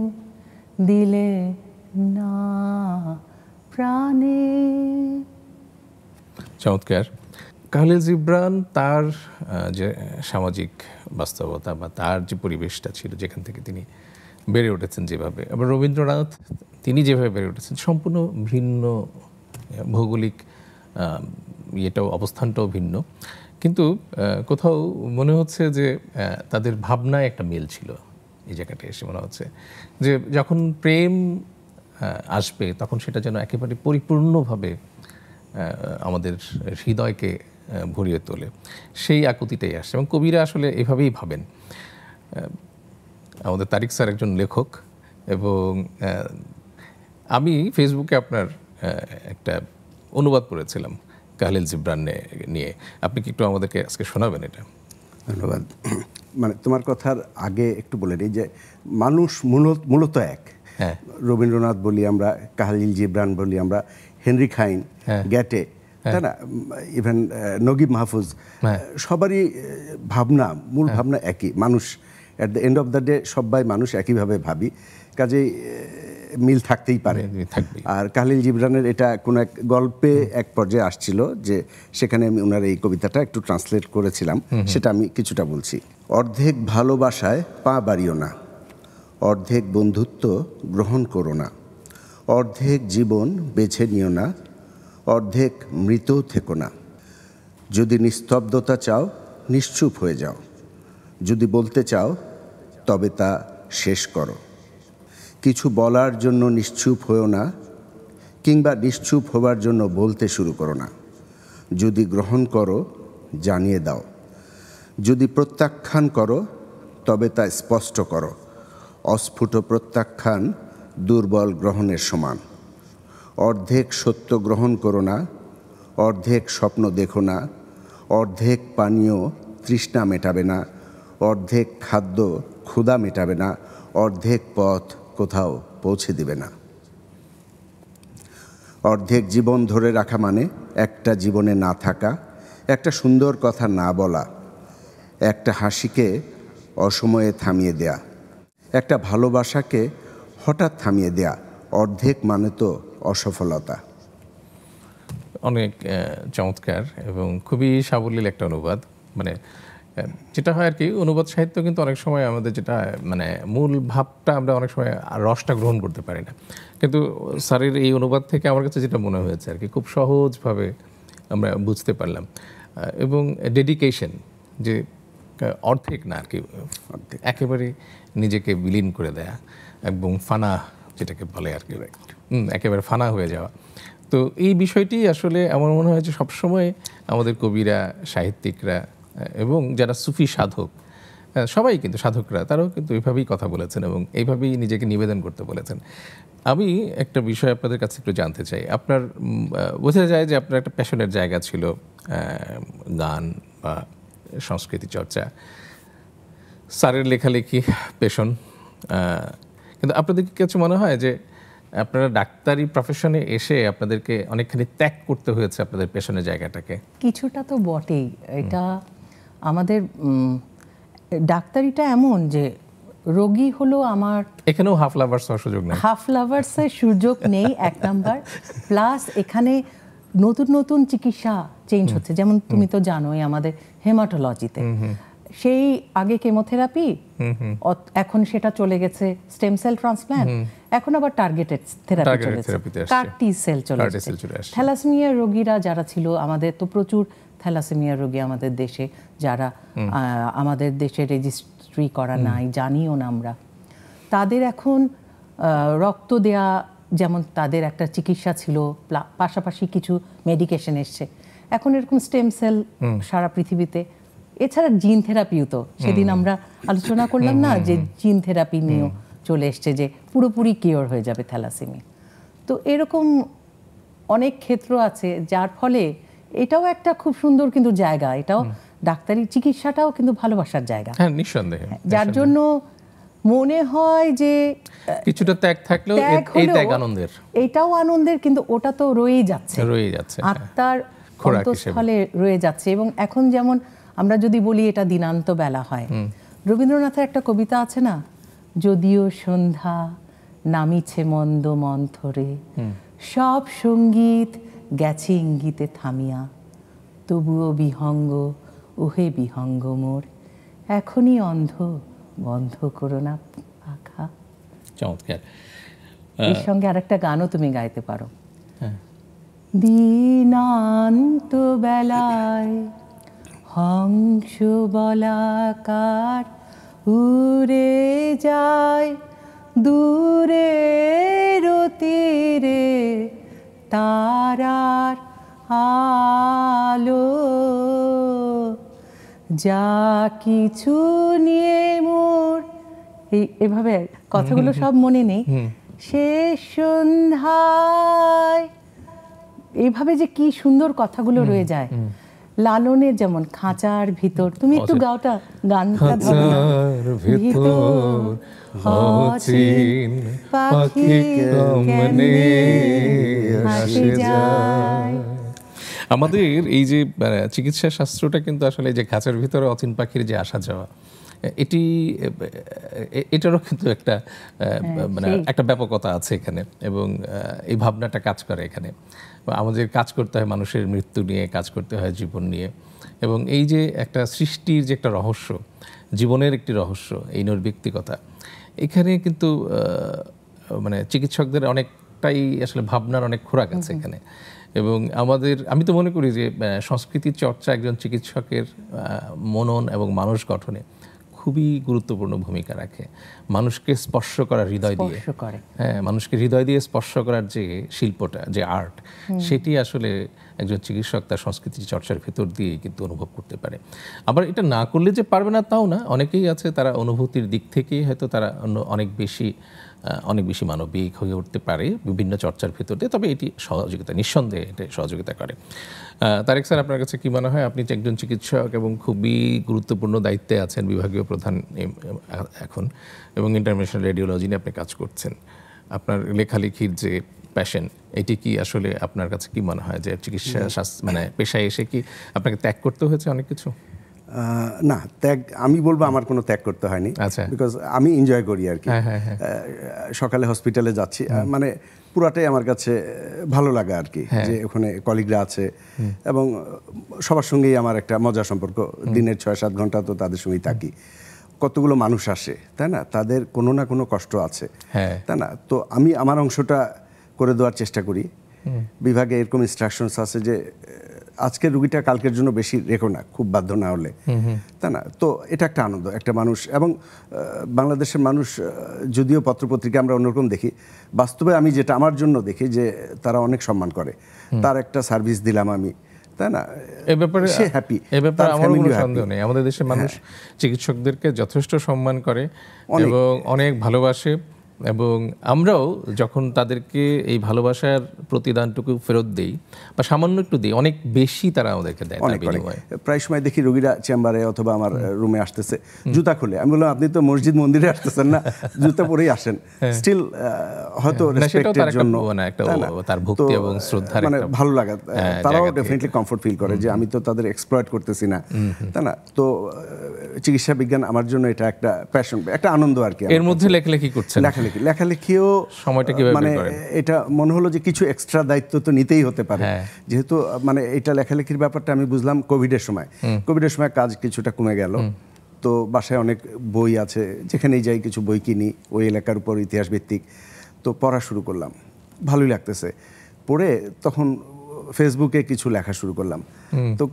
দিলে না প্রাণে। চমৎকার। কালিল জিবরান তার যে সামাজিক বাস্তবতা বা তার যে পরিবেশটা ছিল যেখান থেকে তিনি বেড়ে উঠেছেন যেভাবে, আবার রবীন্দ্রনাথ তিনি যেভাবে বেড়ে উঠেছেন সম্পূর্ণ ভিন্ন, ভৌগোলিক ইয়েটাও অবস্থানটাও ভিন্ন, কিন্তু কোথাও মনে হচ্ছে যে তাদের ভাবনায় একটা মিল ছিল। এই জায়গাটা এসে মনে হচ্ছে যে যখন প্রেম আসবে তখন সেটা যেন একেবারে পরিপূর্ণভাবে আমাদের হৃদয়কে ভরিয়ে তোলে, সেই আকুতিটাই আসছে এবং কবিরা আসলে এভাবেই ভাবেন। আমাদের তারিক স্যার একজন লেখক এবং আমি ফেসবুকে আপনার একটা অনুবাদ পড়েছিলাম কালিল জিবরান নিয়ে, আপনি কি একটু আমাদেরকে আজকে শোনাবেন এটা? ধন্যবাদ। মানে তোমার কথার আগে একটু বলে নিই যে মানুষ মূলত এক। রবীন্দ্রনাথ বলি আমরা, কালিল জিবরান বলি আমরা, হেনরি খাইন, গ্যাটে, তাই না, ইভেন নগিব মাহফুজ, সবারই ভাবনা, মূল ভাবনা একই। মানুষ at the end of the day সবাই মানুষ একইভাবে ভাবি, কাজেই মিল থাকতেই পারে। আর কালিল জিবরানের এটা কোনো এক গল্পে এক পর্যায়ে আসছিল যে সেখানে আমি ওনার এই কবিতাটা একটু ট্রান্সলেট করেছিলাম, সেটা আমি কিছুটা বলছি। অর্ধেক ভালোবাসায় পা বাড়িও না, অর্ধেক বন্ধুত্ব গ্রহণ করো না, অর্ধেক জীবন বেছে নিও না, অর্ধেক মৃত থেকো না। যদি নিস্তব্ধতা চাও নিশ্চুপ হয়ে যাও, যদি বলতে চাও তবে তা শেষ করো। কিছু বলার জন্য নিশ্চুপ হয়েও না, কিংবা নিশ্চুপ হবার জন্য বলতে শুরু করো না। যদি গ্রহণ করো জানিয়ে দাও, যদি প্রত্যাখ্যান করো তবে তা স্পষ্ট করো। অস্ফুট প্রত্যাখ্যান দুর্বল গ্রহণের সমান। অর্ধেক সত্য গ্রহণ করো না, অর্ধেক স্বপ্ন দেখো না, অর্ধেক পানীয় তৃষ্ণা মেটাবে না, অর্ধেক খাদ্য ক্ষুধা মেটাবে না, অর্ধেক পথ কোথাও পৌঁছে দিবে না। অর্ধেক জীবন ধরে রাখা মানে একটা জীবনে না থাকা, একটা সুন্দর কথা না বলা, একটা হাসিকে অসময়ে থামিয়ে দেয়া, একটা ভালোবাসাকে হঠাৎ থামিয়ে দেয়া। অর্ধেক মানে তো অসফলতা। অনেক চমৎকার এবং খুবই সাবলীল একটা অনুবাদ। মানে যেটা হয় আর কি, অনুবাদ সাহিত্য কিন্তু অনেক সময় আমাদের যেটা মানে মূল ভাবটা আমরা অনেক সময় রসটা গ্রহণ করতে পারি না, কিন্তু স্যারের এই অনুবাদ থেকে আমার কাছে যেটা মনে হয়েছে আর কি, খুব সহজভাবে আমরা বুঝতে পারলাম। এবং ডেডিকেশন যে অর্ধেক না আর কি, একেবারে নিজেকে বিলীন করে দেয়া এবং ফানা যেটাকে বলে আর কি, একেবারে ফানা হয়ে যাওয়া। তো এই বিষয়টি আসলে আমার মনে হয় যে সবসময় আমাদের কবিরা, সাহিত্যিকরা এবং যারা সুফি সাধক, সবাই কিন্তু সাধকরা, তারাও কিন্তু এইভাবেই কথা বলেছেন এবং এইভাবেই নিজেকে নিবেদন করতে বলেছেন। আমি একটা বিষয় আপনাদের কাছে একটু জানতে চাই। আপনার বোঝা যায় যে আপনার একটা প্যাশনের জায়গা ছিল গান বা সংস্কৃতি চর্চা, স্যারের লেখালেখি পেশন, কিন্তু আপনাদের কাছে মনে হয় যে আপনারা ডাক্তারি প্রফেশনে এসে আপনাদেরকে অনেকখানি ত্যাগ করতে হয়েছে আপনাদের পেশনের জায়গাটাকে? কিছুটা তো বটেই। এটা আমাদের ডাক্তারিটা এমন যে রোগী হলো আমার, এখানেও হাফ লাভার্স হওয়ার সুযোগ নেই, হাফ লাভার্সের সুযোগ নেই এক নাম্বার। প্লাস এখানে নতুন নতুন চিকিৎসা চেঞ্জ হচ্ছে, যেমন তুমি তো জানোই আমাদের হেমাটোলজিতে সেই আগে কেমোথেরাপি, এখন সেটা চলে গেছে স্টেম সেল ট্রান্সপ্ল্যান্ট, এখন আবার টার্গেটেড থেরাপি চলেছে, কার টি সেল চলে আসছে। থ্যালাসেমিয়া রোগীরা যারা ছিল, আমাদের তো প্রচুর থ্যালাসেমিয়া রোগী আমাদের দেশে, যারা আমাদের দেশে রেজিস্ট্রি করা নাই, জানিও না আমরা, তাদের এখন রক্ত দেয়া, যেমন তাদের একটা চিকিৎসা ছিল, পাশাপাশি কিছু মেডিকেশন এসছে, এখন এরকম স্টেম সেল সারা পৃথিবীতে। এছাড়া জিন থেরাপিও তো সেদিন আমরা আলোচনা করলাম না, যে জিন থেরাপি নিয়েও চলে এসছে, যে পুরোপুরি কিওর হয়ে যাবে থ্যালাসেমিয়া। তো এরকম অনেক ক্ষেত্র আছে, যার ফলে এটাও একটা খুব সুন্দর কিন্তু জায়গা, এটাও ডাক্তারি চিকিৎসাটাও কিন্তু ভালোবাসার জায়গা, হ্যাঁ নিঃসন্দেহে, যার জন্য মনে হয় যে কিছুটা ত্যাগ থাকলেও এই ত্যাগ আনন্দের, এটাও আনন্দের, কিন্তু ওটা তো রয়েই যাচ্ছে, আত্মার অন্তঃস্থলে রয়ে যাচ্ছে। এবং এখন যেমন আমরা যদি বলি এটা দিনান্ত বেলা হয়, রবীন্দ্রনাথের একটা কবিতা আছে না, যদিও সন্ধ্যা নামিছে মন্দ মন্থরে, সব সঙ্গীত গেছে ইঙ্গিতে থামিয়া, তবুও বিহঙ্গ, ওহে বিহঙ্গ মোর, এখনই অন্ধ, বন্ধ করো না পাখা। চমৎকার। এর সঙ্গে আরেকটা গানও তুমি গাইতে পারো। হ্যাঁ। দিনান্ত বেলায় হংস বলাকার উড়ে যায় দূরের তীরে তারার আলো, যা কিছু নিয়ে মোর, এভাবে কথাগুলো সব মনে নেই। শেষ সন্ধ্যায়, এইভাবে যে কি সুন্দর কথাগুলো রয়ে যায়। লালনের যেমন খাঁচার ভিতর, তুমি একটু গাওটা, গানটা ধরো না। ভিতর অচিন পাখি কেমনে হাসি যায়। আমাদের এই যে চিকিৎসা শাস্ত্রটা কিন্তু আসলে যে খাঁচার ভিতরে অচিন পাখির যে আসা যাওয়া, এটারও কিন্তু একটা মানে একটা ব্যাপকতা আছে এখানে, এবং এই ভাবনাটা কাজ করে এখানে। আমাদের কাজ করতে হয় মানুষের মৃত্যু নিয়ে, কাজ করতে হয় জীবন নিয়ে, এবং এই যে একটা সৃষ্টির যে একটা রহস্য, জীবনের একটি রহস্য, এই নৈর্ব্যক্তিকতা, এখানে কিন্তু মানে চিকিৎসকদের অনেকটাই আসলে ভাবনার অনেক খোরাক আছে এখানে। এবং আমি তো মনে করি যে সংস্কৃতির চর্চা একজন চিকিৎসকের মনন এবং মানুষ গঠনে খুবই গুরুত্বপূর্ণ ভূমিকা রাখে। মানুষকে স্পর্শ করার, হৃদয় দিয়ে, হ্যাঁ, মানুষকে হৃদয় দিয়ে স্পর্শ করার যে শিল্পটা, যে আর্ট, সেটি আসলে একজন চিকিৎসক তার সংস্কৃতি চর্চার ভেতর দিয়ে কিন্তু অনুভব করতে পারে। আবার এটা না করলে যে পারবে না তাও না, অনেকেই আছে তারা অনুভূতির দিক থেকেই হয়তো তারা অনেক বেশি মানবিক হয়ে উঠতে পারে বিভিন্ন চর্চার ভিতর দিয়ে। তবে এটি সহযোগিতা, নিঃসন্দেহে এটা সহযোগিতা করে। তারেক স্যার, আপনার কাছে কি মনে হয়, আপনি একজন চিকিৎসক এবং খুবই গুরুত্বপূর্ণ দায়িত্বে আছেন, বিভাগীয় প্রধান এখন, এবং ইন্টারন্যাশনাল রেডিওলজি নিয়ে আপনি কাজ করছেন, আপনার লেখালেখির যে প্যাশন, এটি কি আসলে আপনার কাছে কি মনে হয় যে চিকিৎসা মানে পেশায় এসে কি আপনাকে ত্যাগ করতে হয়েছে অনেক কিছু? না, ত্যাগ আমি বলবো আমার কোনো ত্যাগ করতে হয়নি, বিকজ আমি এনজয় করি আর কি। সকালে হসপিটালে যাচ্ছি, মানে পুরাটাই আমার কাছে ভালো লাগা আর কি, যে ওখানে কলিগরা আছে এবং সবার সঙ্গেই আমার একটা মজার সম্পর্ক। দিনের 6-7 ঘন্টা তো তাদের সঙ্গেই থাকি। কতগুলো মানুষ আসে, তাই না, তাদের কোনো না কোনো কষ্ট আছে, তাই না। তো আমি আমার অংশটা করে দেওয়ার চেষ্টা করি। বিভাগে এরকম ইনস্ট্রাকশনস আছে যে আজকের রুগীটা কালকের জন্য বেশি রেখো না, খুব বাধ্য না হলে, তাই না। তো এটা একটা আনন্দ, একটা মানুষ, এবং বাংলাদেশের মানুষ যদিও পত্রপত্রিকা আমরা অন্যরকম দেখি, বাস্তবে আমি যেটা আমার জন্য দেখি যে তারা অনেক সম্মান করে, তার একটা সার্ভিস দিলাম আমি, তাই না, এ ব্যাপারে সে হ্যাপি। এ ব্যাপারে আমার কোনো সন্দেহ নেই, আমাদের দেশের মানুষ চিকিৎসকদেরকে যথেষ্ট সম্মান করে এবং অনেক ভালোবাসে, এবং আমরাও যখন তাদেরকে এই ভালোবাসার প্রতিদানটুকু ফেরত দেই বা সামান্য একটু দিই, অনেক বেশি তারা আমাদেরকে দেয়। প্রায় সময় দেখি রোগীরা চেম্বারে অথবা আমার রুমে আসতেছে জুতা খুলে, আমি বললাম আপনি তো মসজিদ মন্দিরে আসতেছেন না, জুতা পরেই আসেন, স্টিল হয়তো রেসপেক্টের জন্য, তার ভক্তি এবং শ্রদ্ধার মানে ভালো লাগা, তারাও ডেফিনেটলি কমফোর্ট ফিল করে যে আমি তো তাদের এক্সপ্লয়েট করতেছি না, তাই না। তো চিকিৎসা বিজ্ঞান আমার জন্য এটা একটা প্যাশন, একটা আনন্দ আর কি। এর মধ্যে লেখালেখি করছেন, লেখালেখিও সময়টা কিভাবে মানে এটা মনে হলো যে কিছু এক্সট্রা দায়িত্ব তো নিতেই হতে পারে, যেহেতু মানে এটা লেখালেখির ব্যাপারটা আমি বুঝলাম কোভিডের সময় কাজ কিছুটা কমে গেল। তো বাসায় অনেক বই আছে, যেখানেই যাই কিছু বই কিনি ওই এলাকার উপর ইতিহাস ভিত্তিক, তো পড়া শুরু করলাম, ভালোই লাগতেছে পড়ে। তখন ফেসবুকে কিছু লেখা শুরু করলাম, তো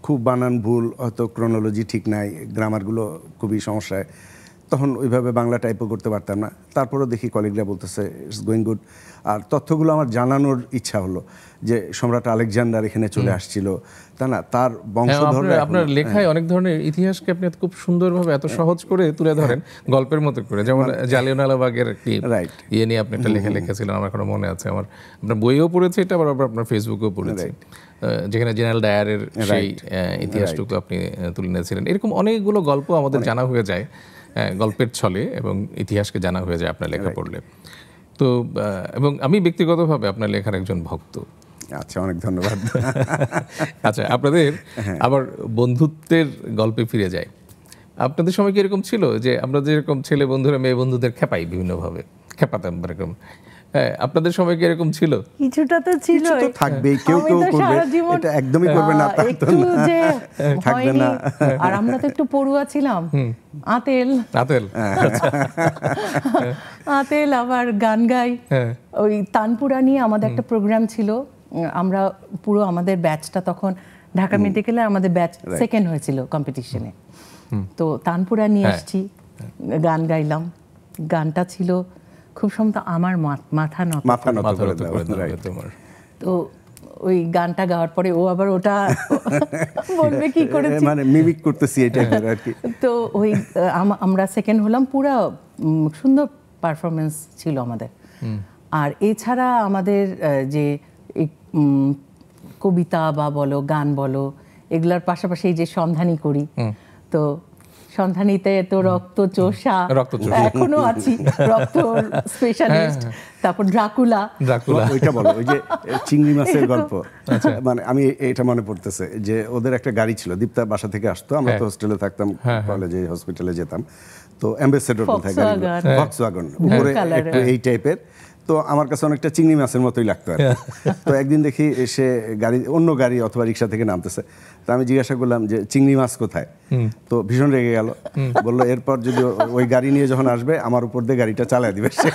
খুব বানান ভুল, হয়তো ক্রোনোলজি ঠিক নাই, গ্রামারগুলো খুবই সমস্যায়, তখন ওইভাবে বাংলা টাইপও করতে পারতাম না। তারপরেও দেখি কলিগরা বলতেছে ইটস গোয়িং গুড, আর তথ্যগুলো আমার জানানোর ইচ্ছা হলো যে সম্রাট আলেকজান্ডার এখানে চলে আসছিল, তা না, তার বংশধর। আপনার লেখায় অনেক ধরনের ইতিহাসকে আপনি খুব সুন্দরভাবে এত সহজ করে তুলে ধরেন, গল্পের মতো করে, যেমন জালিয়ানওয়ালাবাগের একটি ইয়ে নিয়ে আপনি একটা লেখা লিখেছিলেন, আমার কোনো মনে আছে, আপনার বইও পড়েছে এটা, আবার আপনার ফেসবুকেও পড়েছে, যেখানে জেনারেল ডায়ারের সেই ইতিহাসটুকু আপনি তুলে নিয়েছিলেন। এরকম অনেকগুলো গল্প আমাদের জানা হয়ে যায় গল্পের ছলে, এবং ইতিহাসকে জানা হয়ে যায় আপনার লেখা পড়লে। তো এবং আমি ব্যক্তিগতভাবে আপনার লেখার একজন ভক্ত। আচ্ছা, অনেক ধন্যবাদ। আচ্ছা, আপনাদের আবার বন্ধুত্বের গল্পে ফিরে যায়। আপনাদের সময় কি এরকম ছিল যে আমরা যেরকম ছেলে বন্ধুরা মেয়ে বন্ধুদের খেপাই, বিভিন্নভাবে খেপাতাম, এরকম হ্যাঁ, আপনাদের সময় কি এরকম ছিল? কিছুটা তো ছিল, কিছু তো থাকবেই, কেউ আমি কেউ তো করবে, সারা জীবন, এটা একদমই করবে না তা তো একটু না, যে থাকবে হয়নি। না। আর আমরা তো একটু পড়ুয়া ছিলাম, আতেল আতেল, আতেল আবার গান গাই। ওই তানপুরা নিয়ে আমাদের একটা প্রোগ্রাম ছিল, আমরা পুরো আমাদের ব্যাচটা তখন ঢাকা মেডিকেলে আমাদের ব্যাচ সেকেন্ড হয়েছিল কম্পিটিশনে, তো তানপুরা নিয়ে এসেছি, গান গাইলাম। গানটা ছিল খুব সম্ভবত আমার মাথা নত করে দাও, তোমার। তো ওই গানটা গাওয়ার পরে ও আবার ওটা বলবে কি করেছি, মানে মিমিক করতেছি এটা আর কি। তো ওই আমরা সেকেন্ড হলাম, পুরো সুন্দর পারফরমেন্স ছিল আমাদের। আর এছাড়া আমাদের যে কবিতা বা বলো, গান বলো, এগুলোর পাশাপাশি এই যে সন্ধানী করি, তো সন্ধানীতে তো রক্ত চোষা এখনো আছি, রক্ত স্পেশালিস্ট, তারপর ড্রাকুলা। ওইটা বলো, ওই যে চিংড়ি মাছের গল্প, মানে আমি এটা মনে পড়তেছে যে ওদের একটা গাড়ি ছিল, দীপ্তা বাসা থেকে আসতো, আমরা তো হোস্টেলে থাকতাম, কলেজে হসপিটালে যেতাম, তো অ্যাম্বাসেডর কোথায় গাড়ি, ভক্সওয়াগন, উপরে একটু এই টাইপের, তো আমার কাছে অনেকটা চিংড়ি মাছের মতোই লাগতো আর তো একদিন দেখি সে গাড়ি, অন্য গাড়ি অথবা রিক্সা থেকে নামতেছে, তো আমি জিজ্ঞাসা করলাম যে চিংড়ি মাছ কোথায়, তো ভীষণ রেগে গেল, বললো এরপর যদি ওই গাড়ি নিয়ে যখন আসবে আমার উপর দিয়ে গাড়িটা চালায় দিবে, সে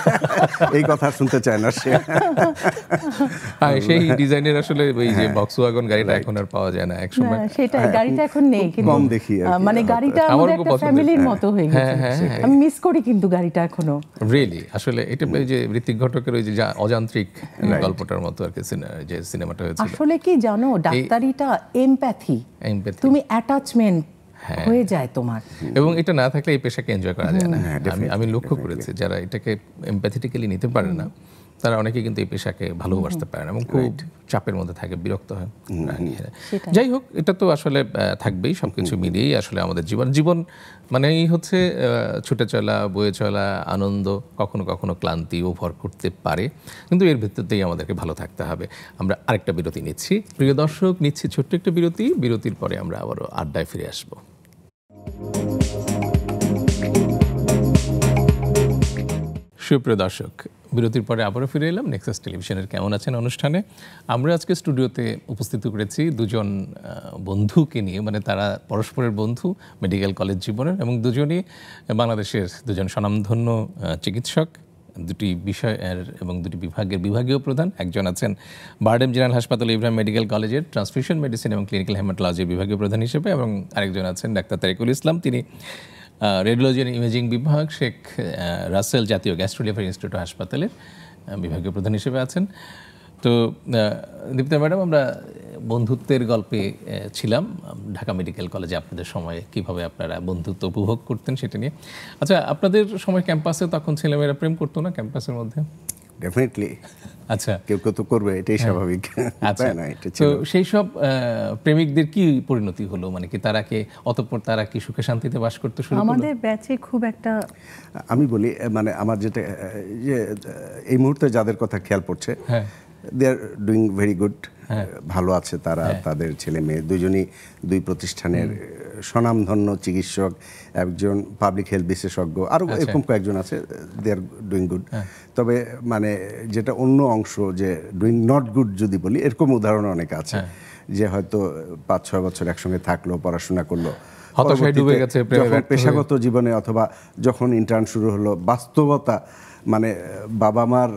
এই কথা শুনতে চায় না সে। সেই ডিজাইনের আসলে ওই যে ভক্সওয়াগন গাড়িটা এখন আর পাওয়া যায় না, একসময় সেটা গাড়িটা এখন নেই, কিন্তু কম দেখি, মানে গাড়িটা আমাদের একটা ফ্যামিলির মতো হয়ে গেছে, আমি মিস করি কিন্তু গাড়িটা এখনো রিয়েলি। আসলে এটা ওই যে ঋত্বিক ঘটকের ওই যে অযান্ত্রিক গল্পটার মতো আর কি, যে সিনেমাটা হয়েছিল। আসলে কি জানো, ডাক্তারিটা এমপ্যাথি, তুমি অ্যাটাচমেন্ট হয়ে যায় তোমার, এবং এটা না থাকলে এই পেশাকে এনজয় করা যায় না। আমি লক্ষ্য করেছি যারা এটাকে এমপ্যাথেটিক্যালি নিতে পারে না, তারা অনেকে কিন্তু এই পেশাকে ভালোবাসতে পারে না এবং খুব চাপের মধ্যে থাকে, বিরক্ত হয়। যাই হোক, এটা তো আসলে থাকবেই, সবকিছু মিলিয়েই আসলে আমাদের জীবন মানেই হচ্ছে ছুটে চলা, বয়ে চলা, আনন্দ, কখনো কখনো ক্লান্তি ওভার করতে পারে, কিন্তু এর ভিত্তিতেই আমাদেরকে ভালো থাকতে হবে। আমরা আরেকটা বিরতি নিচ্ছি, প্রিয় দর্শক, নিচ্ছি ছোট্ট একটা বিরতি। বিরতির পরে আমরা আবারও আড্ডায় ফিরে আসবো। সুপ্রিয় দর্শক, বিরতির পরে আবারও ফিরে এলাম নেক্সাস টেলিভিশনের কেমন আছেন অনুষ্ঠানে। আমরা আজকে স্টুডিওতে উপস্থিত করেছি দুজন বন্ধুকে নিয়ে, মানে তারা পরস্পরের বন্ধু মেডিকেল কলেজ জীবনের, এবং দুজনই বাংলাদেশের দুজন স্বনামধন্য চিকিৎসক, দুটি বিষয়ের এবং দুটি বিভাগের বিভাগীয় প্রধান। একজন আছেন বারডেম জেনারেল হাসপাতাল ইব্রাহিম মেডিকেল কলেজের ট্রান্সফিউশন মেডিসিন এবং ক্লিনিক্যাল হেমাটোলজির বিভাগীয় প্রধান হিসেবে, এবং আরেকজন আছেন ডাক্তার তারিকুল ইসলাম, তিনি রেডিওলজি অ্যান্ড ইমেজিং বিভাগ শেখ রাসেল জাতীয় গ্যাস্ট্রোলিভার ইনস্টিটিউট হাসপাতালের বিভাগীয় প্রধান হিসেবে আছেন। তো দীপ্তা ম্যাডাম, আমরা বন্ধুত্বের গল্পে ছিলাম ঢাকা মেডিকেল কলেজে, আপনাদের সময়ে কিভাবে আপনারা বন্ধুত্ব উপভোগ করতেন সেটা নিয়ে। আচ্ছা, আপনাদের সময় ক্যাম্পাসে তখন ছেলেমেয়েরা প্রেম করতো না ক্যাম্পাসের মধ্যে? ডেফিনেটলি। আচ্ছা, কেউ কেউ তো করবে, এটাই স্বাভাবিক। আচ্ছা, তো সেই সব প্রেমিকদের কি পরিণতি হলো, মানে কি অতঃপর তারা কি সুখে শান্তিতে বাস করতে শুরু করলো? আমাদের ব্যাচে খুব একটা, আমি বলি, মানে আমার যেটা যে এই মুহূর্তে যাদের কথা খেয়াল পড়ছে, দে আর ডুইং ভেরি গুড, ভালো আছে তারা, তাদের ছেলে মেয়ে দুজনই দুই প্রতিষ্ঠানের স্বনামধন্য চিকিৎসক, একজন পাবলিক হেলথ বিশেষজ্ঞ, আরও এরকম কয়েকজন আছে, দে আর ডুইং গুড। তবে মানে যেটা অন্য অংশ, যে ডুইং নট গুড যদি বলি, এরকম উদাহরণ অনেক আছে, যে হয়তো 5-6 বছর একসঙ্গে থাকলো, পড়াশোনা করলো, যখন পেশাগত জীবনে অথবা যখন ইন্টার্ন শুরু হলো, বাস্তবতা মানে বাবা মার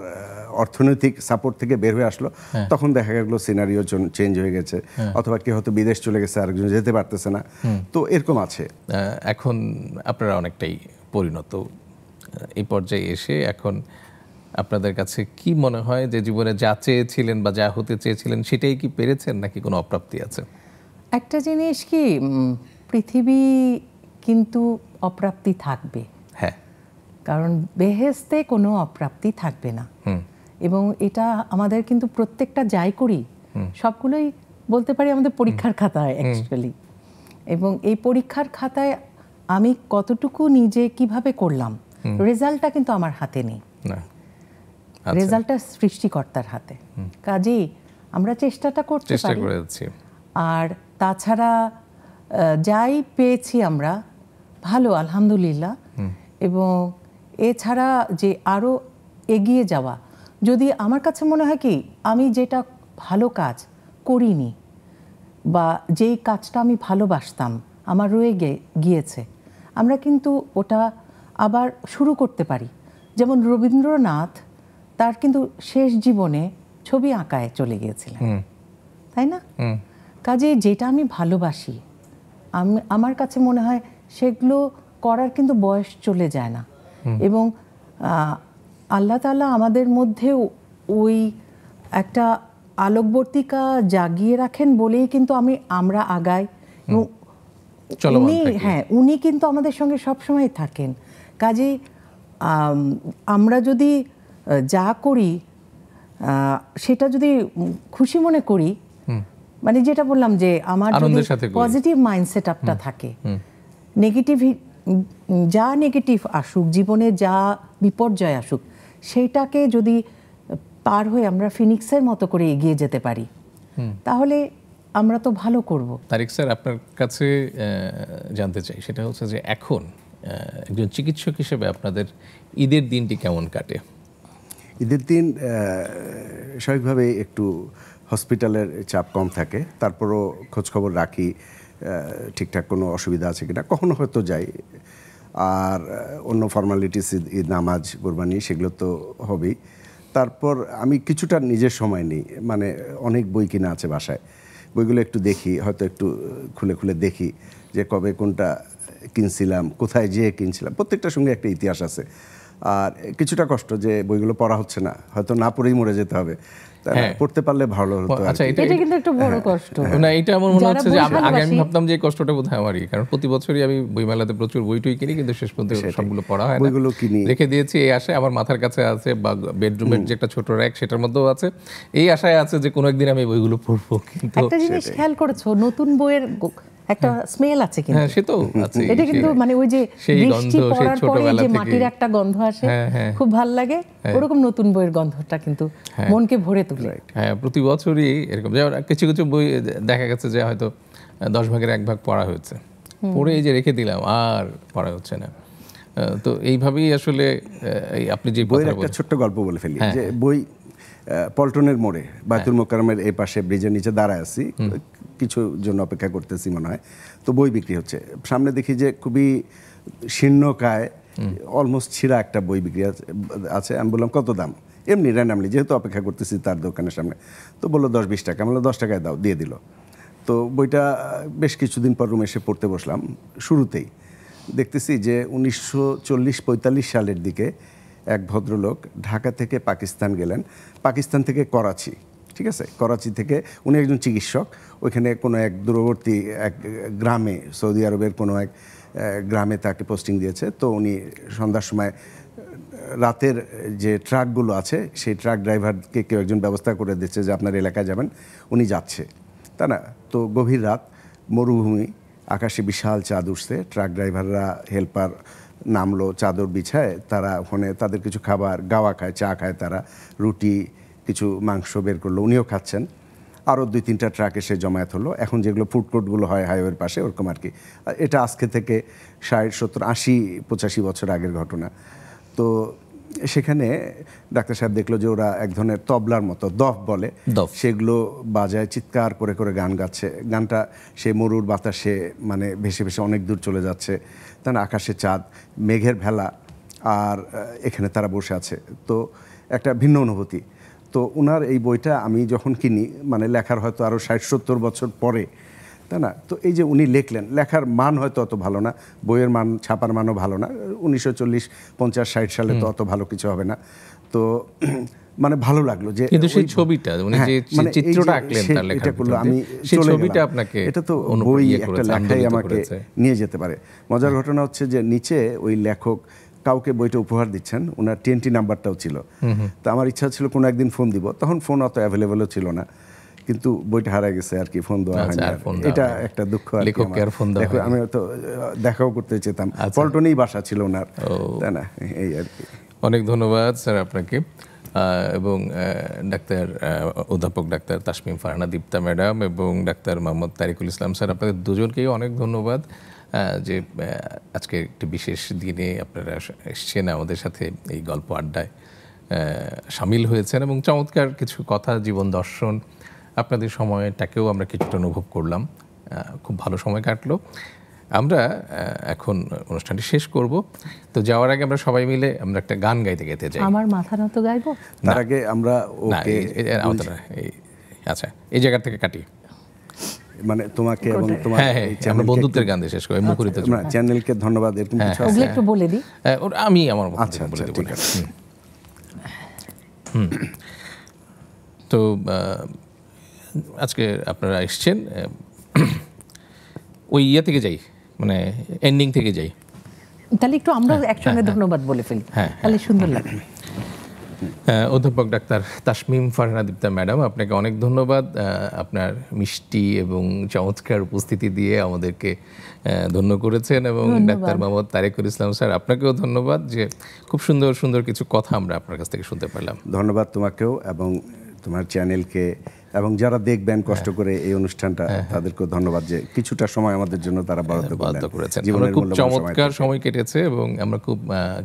অর্থনৈতিক সাপোর্ট থেকে বের হয়ে আসলো, তখন দেখা গেল সিনারিও চেঞ্জ হয়ে গেছে, অথবা কেউ হয়তো বিদেশ চলে গেছে, আরেকজন যেতে পারতেছে না, তো এরকম আছে। এখন আপনারা অনেকটাই পরিণত এই পর্যায়ে এসে, এখন আপনাদের কাছে কি মনে হয় যে জীবনে যা চেয়েছিলেন বা যা হতে চেয়েছিলেন সেটাই কি পেরেছেন, নাকি কোনো অপ্রাপ্তি আছে? একটা জিনিস কি, পৃথিবী কিন্তু অপ্রাপ্তি থাকবে, হ্যাঁ, কারণ বেহেশতে কোনো অপ্রাপ্তি থাকবে না, এবং এটা আমাদের কিন্তু প্রত্যেকটা যাই করি সবগুলোই বলতে পারি আমাদের পরীক্ষার খাতায় অ্যাকচুয়ালি, এবং এই পরীক্ষার খাতায় আমি কতটুকু নিজে কিভাবে করলাম, রেজাল্টটা কিন্তু আমার হাতে নেই, রেজাল্টটা সৃষ্টিকর্তার হাতে। কাজেই আমরা চেষ্টাটা করতে পারি, আর তাছাড়া যাই পেয়েছি আমরা ভালো, আলহামদুলিল্লাহ। এবং এছাড়া যে আরও এগিয়ে যাওয়া, যদি আমার কাছে মনে হয় কি আমি যেটা ভালো কাজ করিনি বা যেই কাজটা আমি ভালোবাসতাম আমার রয়ে গিয়েছে, আমরা কিন্তু ওটা আবার শুরু করতে পারি। যেমন রবীন্দ্রনাথ তার কিন্তু শেষ জীবনে ছবি আঁকায় চলে গিয়েছিলেন, তাই না? কাজে যেটা আমি ভালোবাসি আমার কাছে মনে হয় সেগুলো করার কিন্তু বয়স চলে যায় না। এবং আল্লাহ তাআলা আমাদের মধ্যেও ওই একটা আলোকবর্তিকা জাগিয়ে রাখেন বলেই কিন্তু আমরা আগাই। এবং উনি কিন্তু আমাদের সঙ্গে সবসময় থাকেন। কাজেই আমরা যদি যা করি সেটা যদি খুশি মনে করি, মানে যেটা বললাম যে আমার যদি পজিটিভ মাইন্ডসেট আপটা থাকে, যা নেগেটিভ আসুক জীবনে, যা বিপর্যয় আসুক, সেইটাকে যদি পার হয়ে আমরা ফিনিক্সের মতো করে এগিয়ে যেতে পারি, তাহলে আমরা তো ভালো করব। তারিক স্যার, আপনার কাছে জানতে চাই সেটা হচ্ছে যে এখন একজন চিকিৎসক হিসেবে আপনাদের ঈদের দিনটি কেমন কাটে? ঈদের দিন স্বাভাবিকভাবে একটু হসপিটালের চাপ কম থাকে, তারপরও খোঁজখবর রাখি ঠিকঠাক কোনো অসুবিধা আছে কিনা, কখনো হয়তো যাই। আর অন্য ফর্মালিটিস, ঈদ নামাজ, কোরবানি, সেগুলো তো হবেই। তারপর আমি কিছুটা নিজের সময় নিই, মানে অনেক বই কিনা আছে বাসায়, বইগুলো একটু দেখি, হয়তো একটু খুলে খুলে দেখি যে কবে কোনটা কিনছিলাম, কোথায় যেয়ে কিনছিলাম, প্রত্যেকটার সঙ্গে একটা ইতিহাস আছে। আর কিছুটা কষ্ট যে বইগুলো পড়া হচ্ছে না, হয়তো না পড়েই মরে যেতে হবে, পড়তে পারলে ভালো হতো। আচ্ছা, এটা কিন্তু একটা বড় কষ্ট না, এটা আমার মনে হচ্ছে যে আগে আমি ভাবতাম যে কষ্টটা বোধহয় আমারই, কারণ প্রতি বছরই আমি বইমেলাতে প্রচুর বই কিনি, কিন্তু শেষ পর্যন্ত সবগুলো পড়া হয় না। বইগুলো কিনি, রেখে দিয়েছি এই আশায়, আমার মাথার কাছে আছে, বা বেডরুমের যে একটা ছোট র্যাক সেটার মধ্যেও আছে, এই আশায় আছে যে কোনো একদিন আমি বইগুলো পড়বো। কিন্তু একটা জিনিস খেয়াল করেছো, নতুন বইয়ের একটা স্মেল আছে কিন্তু। হ্যাঁ, সে তো আছে। এটা কিন্তু মানে ওই যে বৃষ্টি পড়ার পরে যে মাটির একটা গন্ধ আসে, খুব ভালো লাগে, ওরকম নতুন বইয়ের গন্ধটা কিন্তু মনকে ভরে তোলে। হ্যাঁ, প্রতি বছরই এরকম। যেমন কিছু কিছু বই দেখা গেছে যে হয়তো 10 ভাগের 1 ভাগ পড়া হয়েছে, পড়ে এই যে রেখে দিলাম, আর পড়া হচ্ছে না। তো এইভাবেই আসলে আপনি যে বইয়ের একটা ছোট্ট গল্প বলে ফেলি যে বই পল্টনের মোড়ে বায়তুল মোকাররমের এই পাশে ব্রিজের নিচে দাঁড়ায় আছি, কিছু জন্য অপেক্ষা করতেছি মনে হয়, তো বই বিক্রি হচ্ছে। সামনে দেখি যে খুবই শীর্ণকায়, অলমোস্ট ছিঁড়া একটা বই বিক্রি আছে। আমি বললাম কত দাম, এমনি র্যান্ডামলি, যেহেতু অপেক্ষা করতেছি তার দোকানের সামনে। তো বললো 10-20 টাকা। বললো 10 টাকায় দাও, দিয়ে দিল। তো বইটা বেশ কিছুদিন পর রুমে এসে পড়তে বসলাম। শুরুতেই দেখতেছি যে 1940-45 সালের দিকে এক ভদ্রলোক ঢাকা থেকে পাকিস্তান গেলেন, পাকিস্তান থেকে করাচি, ঠিক আছে, করাচি থেকে উনি একজন চিকিৎসক, ওইখানে কোনো এক দূরবর্তী এক গ্রামে, সৌদি আরবের কোনো এক গ্রামে তাকে পোস্টিং দিয়েছে। তো উনি সন্ধ্যার সময় রাতের যে ট্রাকগুলো আছে সেই ট্রাক ড্রাইভারকে কেউ একজন ব্যবস্থা করে দিচ্ছে যে আপনার এলাকায় যাবেন, উনি যাচ্ছে, তা না। তো গভীর রাত, মরুভূমি, আকাশে বিশাল চাঁদ উঠছে, ট্রাক ড্রাইভাররা, হেল্পার নামলো, চাদর বিছায়, তারা ওখানে তাদের কিছু খাবার, গাওয়া খায়, চা খায়, তারা রুটি, কিছু মাংস বের করলো, উনিও খাচ্ছেন। আরও 2-3টা ট্রাক এসে জমায়েত হলো। এখন যেগুলো ফুড কোর্টগুলো হয় হাইওয়ের পাশে, ওরকম আর কি। এটা আজকে থেকে 60, 70, 80, 85 বছর আগের ঘটনা। তো সেখানে ডাক্তার সাহেব দেখলো যে ওরা এক ধরনের তবলার মতো, দফ বলে, সেগুলো বাজায়, চিৎকার করে করে গান গাচ্ছে। গানটা সে মরুর বাতাসে মানে ভেসে ভেসে অনেক দূর চলে যাচ্ছে, তার আকাশে চাঁদ, মেঘের ভেলা, আর এখানে তারা বসে আছে। তো একটা ভিন্ন অনুভূতি। তো ওনার এই বইটা আমি যখন কিনি, মানে লেখার হয়তো আরও 60-70 বছর পরে, তাই না। তো এই যে উনি লিখলেন, লেখার মান হয়তো অত ভালো না, বইয়ের মান, ছাপার মানও ভালো না, 1940, 50, 60 সালে তো অত ভালো কিছু হবে না। তো মানে ভালো লাগলো যে কিন্তু সেই ছবিটা, উনি যে চিত্রটা আঁকলেন তার লেখার ভিতরে, আমি সেই ছবিটা আপনাকে, এটা তো বই একটা লেখাই আমাকে নিয়ে যেতে পারে। মজার ঘটনা হচ্ছে যে নিচে ওই লেখক কাউকে বইটা উপহার দিচ্ছেন, ওনার TNT নাম্বারটাও ছিল। তো আমার ইচ্ছা ছিল কোনো একদিন ফোন দিব, তখন ফোন অত অ্যাভেলেবলও ছিল না, কিন্তু বইটা হারা গেছে আর কি, ফোন দেওয়া হয়নি। এটা একটা দুঃখ। আমি তো দেখাও করতে চেতাম, পল্টনেই বাসা ছিল ওনার, তাই না, এই আর কি। অনেক ধন্যবাদ স্যার আপনাকে, এবং অধ্যাপক ডাক্তার তাসমিম ফারহানা দীপ্তা ম্যাডাম এবং ডাক্তার মোহাম্মদ তারিকুল ইসলাম স্যার, আপনাদের দুজনকেই অনেক ধন্যবাদ যে আজকে একটি বিশেষ দিনে আপনারা এসেছেন আমাদের সাথে এই গল্প আড্ডায়। সামিল হয়েছেন এবং চমৎকার কিছু কথা, জীবন দর্শন, আপনাদের সময়টাকেও আমরা কিছুটা অনুভব করলাম। খুব ভালো সময় কাটলো। আমরা এখন অনুষ্ঠানটি শেষ করব। তো যাওয়ার আগে আমরা সবাই মিলে আমরা একটা গান গাইতে গাইতে যাই। আমার মাথা নত গাইবো? তার আগে আমরা ওকে আচ্ছা, এই জায়গা থেকে কাটি, মানে তোমাকে এবং তোমার আমরা বন্ধুত্বের গান দিয়ে শেষ করি। মুখরিত চ্যানেলকে ধন্যবাদ, এরকম কিছু আছে? ওগুলো একটু বলে দিই। আমি আমার আচ্ছা বলে দেব। ঠিক আছে। তো আজকে আপনারা এসছেন, ওই ইয়ে থেকে যাই, মানে এন্ডিং থেকে যাই। তাহলে একটু আমরা একসঙ্গে ধন্যবাদ বলে ফেলি, তাহলে সুন্দর লাগবে। অধ্যাপক ডাক্তার তাসমিম ফারহানা দীপ্তা ম্যাডাম, আপনাকে অনেক ধন্যবাদ। আপনার মিষ্টি এবং চমৎকার উপস্থিতি দিয়ে আমাদেরকে ধন্য করেছেন। এবং ডাক্তার মোহাম্মদ তারেকুল ইসলাম স্যার, আপনাকেও ধন্যবাদ যে খুব সুন্দর সুন্দর কিছু কথা আমরা আপনার কাছ থেকে শুনতে পারলাম। ধন্যবাদ তোমাকেও এবং তোমার চ্যানেলকে, এবং যারা দেখবেন কষ্ট করে এই অনুষ্ঠানটা, তাদেরকেও ধন্যবাদ যে কিছুটা সময় আমাদের জন্য তারা বরাদ্দ করেছেন। আমরা খুব চমৎকার সময় কেটেছে এবং আমরা খুব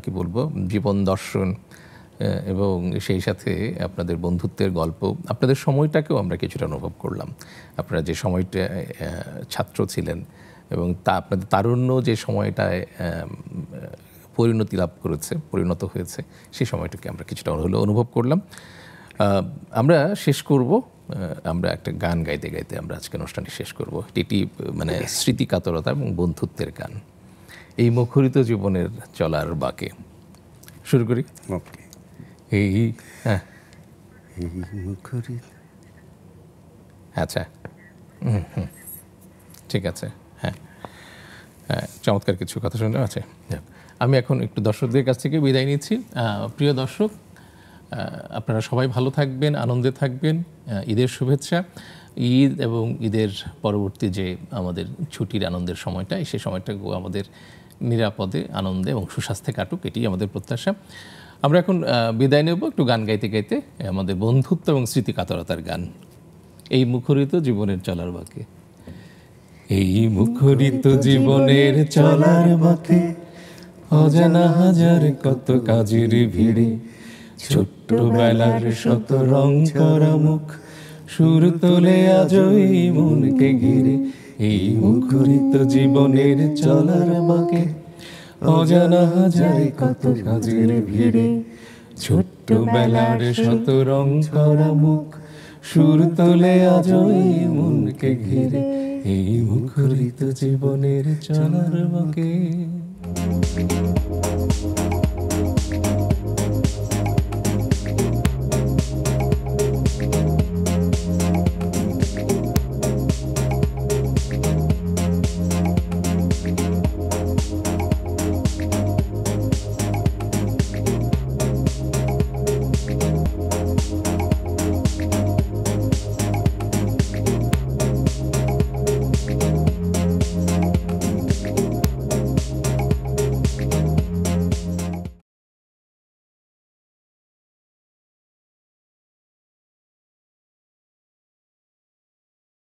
কি বলবো, জীবন দর্শন এবং সেই সাথে আপনাদের বন্ধুত্বের গল্প, আপনাদের সময়টাকেও আমরা কিছুটা অনুভব করলাম। আপনারা যে সময়টা ছাত্র ছিলেন এবং তা আপনাদের তারুণ্য যে সময়টায় পরিণত হয়েছে, সেই সময়টাকে আমরা কিছুটা হলেও অনুভব করলাম। আমরা শেষ করব, আমরা একটা গান গাইতে গাইতে আমরা আজকে অনুষ্ঠানটি শেষ করব। এটি মানে স্মৃতিকাতরতা এবং বন্ধুত্বের গান, এই মুখরিত জীবনের চলার বাঁকে। শুরু করি। ওকে। আচ্ছা, ঠিক আছে। হ্যাঁ, চমৎকার কিছু কথা শুনলাম। আছে, আমি এখন একটু দর্শকদের কাছ থেকে বিদায় নিচ্ছি। প্রিয় দর্শক, আপনারা সবাই ভালো থাকবেন, আনন্দে থাকবেন। ঈদের শুভেচ্ছা। ঈদ এবং ঈদের পরবর্তী যে আমাদের ছুটির আনন্দের সময়টা, সেই সময়টা আমাদের নিরাপদে, আনন্দে এবং সুস্বাস্থ্যে কাটুক, এটি আমাদের প্রত্যাশা। আমরা এখন বিদায় নেব একটু গান গাইতে গাইতে, আমাদের বন্ধুত্ব এবং স্মৃতিকাতরতার গান, এই মুখরিত জীবনের চলার বাঁকে। এই মুখরিত জীবনের চলার বাঁকে অজানা হাজার কত কাজের ভিড়ে, ছোট্টবেলার শত রং করা মুখ সুর তোলে আজ এই মনকে ঘিরে। এই মুখরিত জীবনের চলার বাঁকে অজানা হাজার কত কাজের ভিড়ে, ছোট্টবেলার শত রং করা মুখ সুর তোলে আজ এই মনকে ঘিরে। এই মুখরিত জীবনের চলার বাঁকে।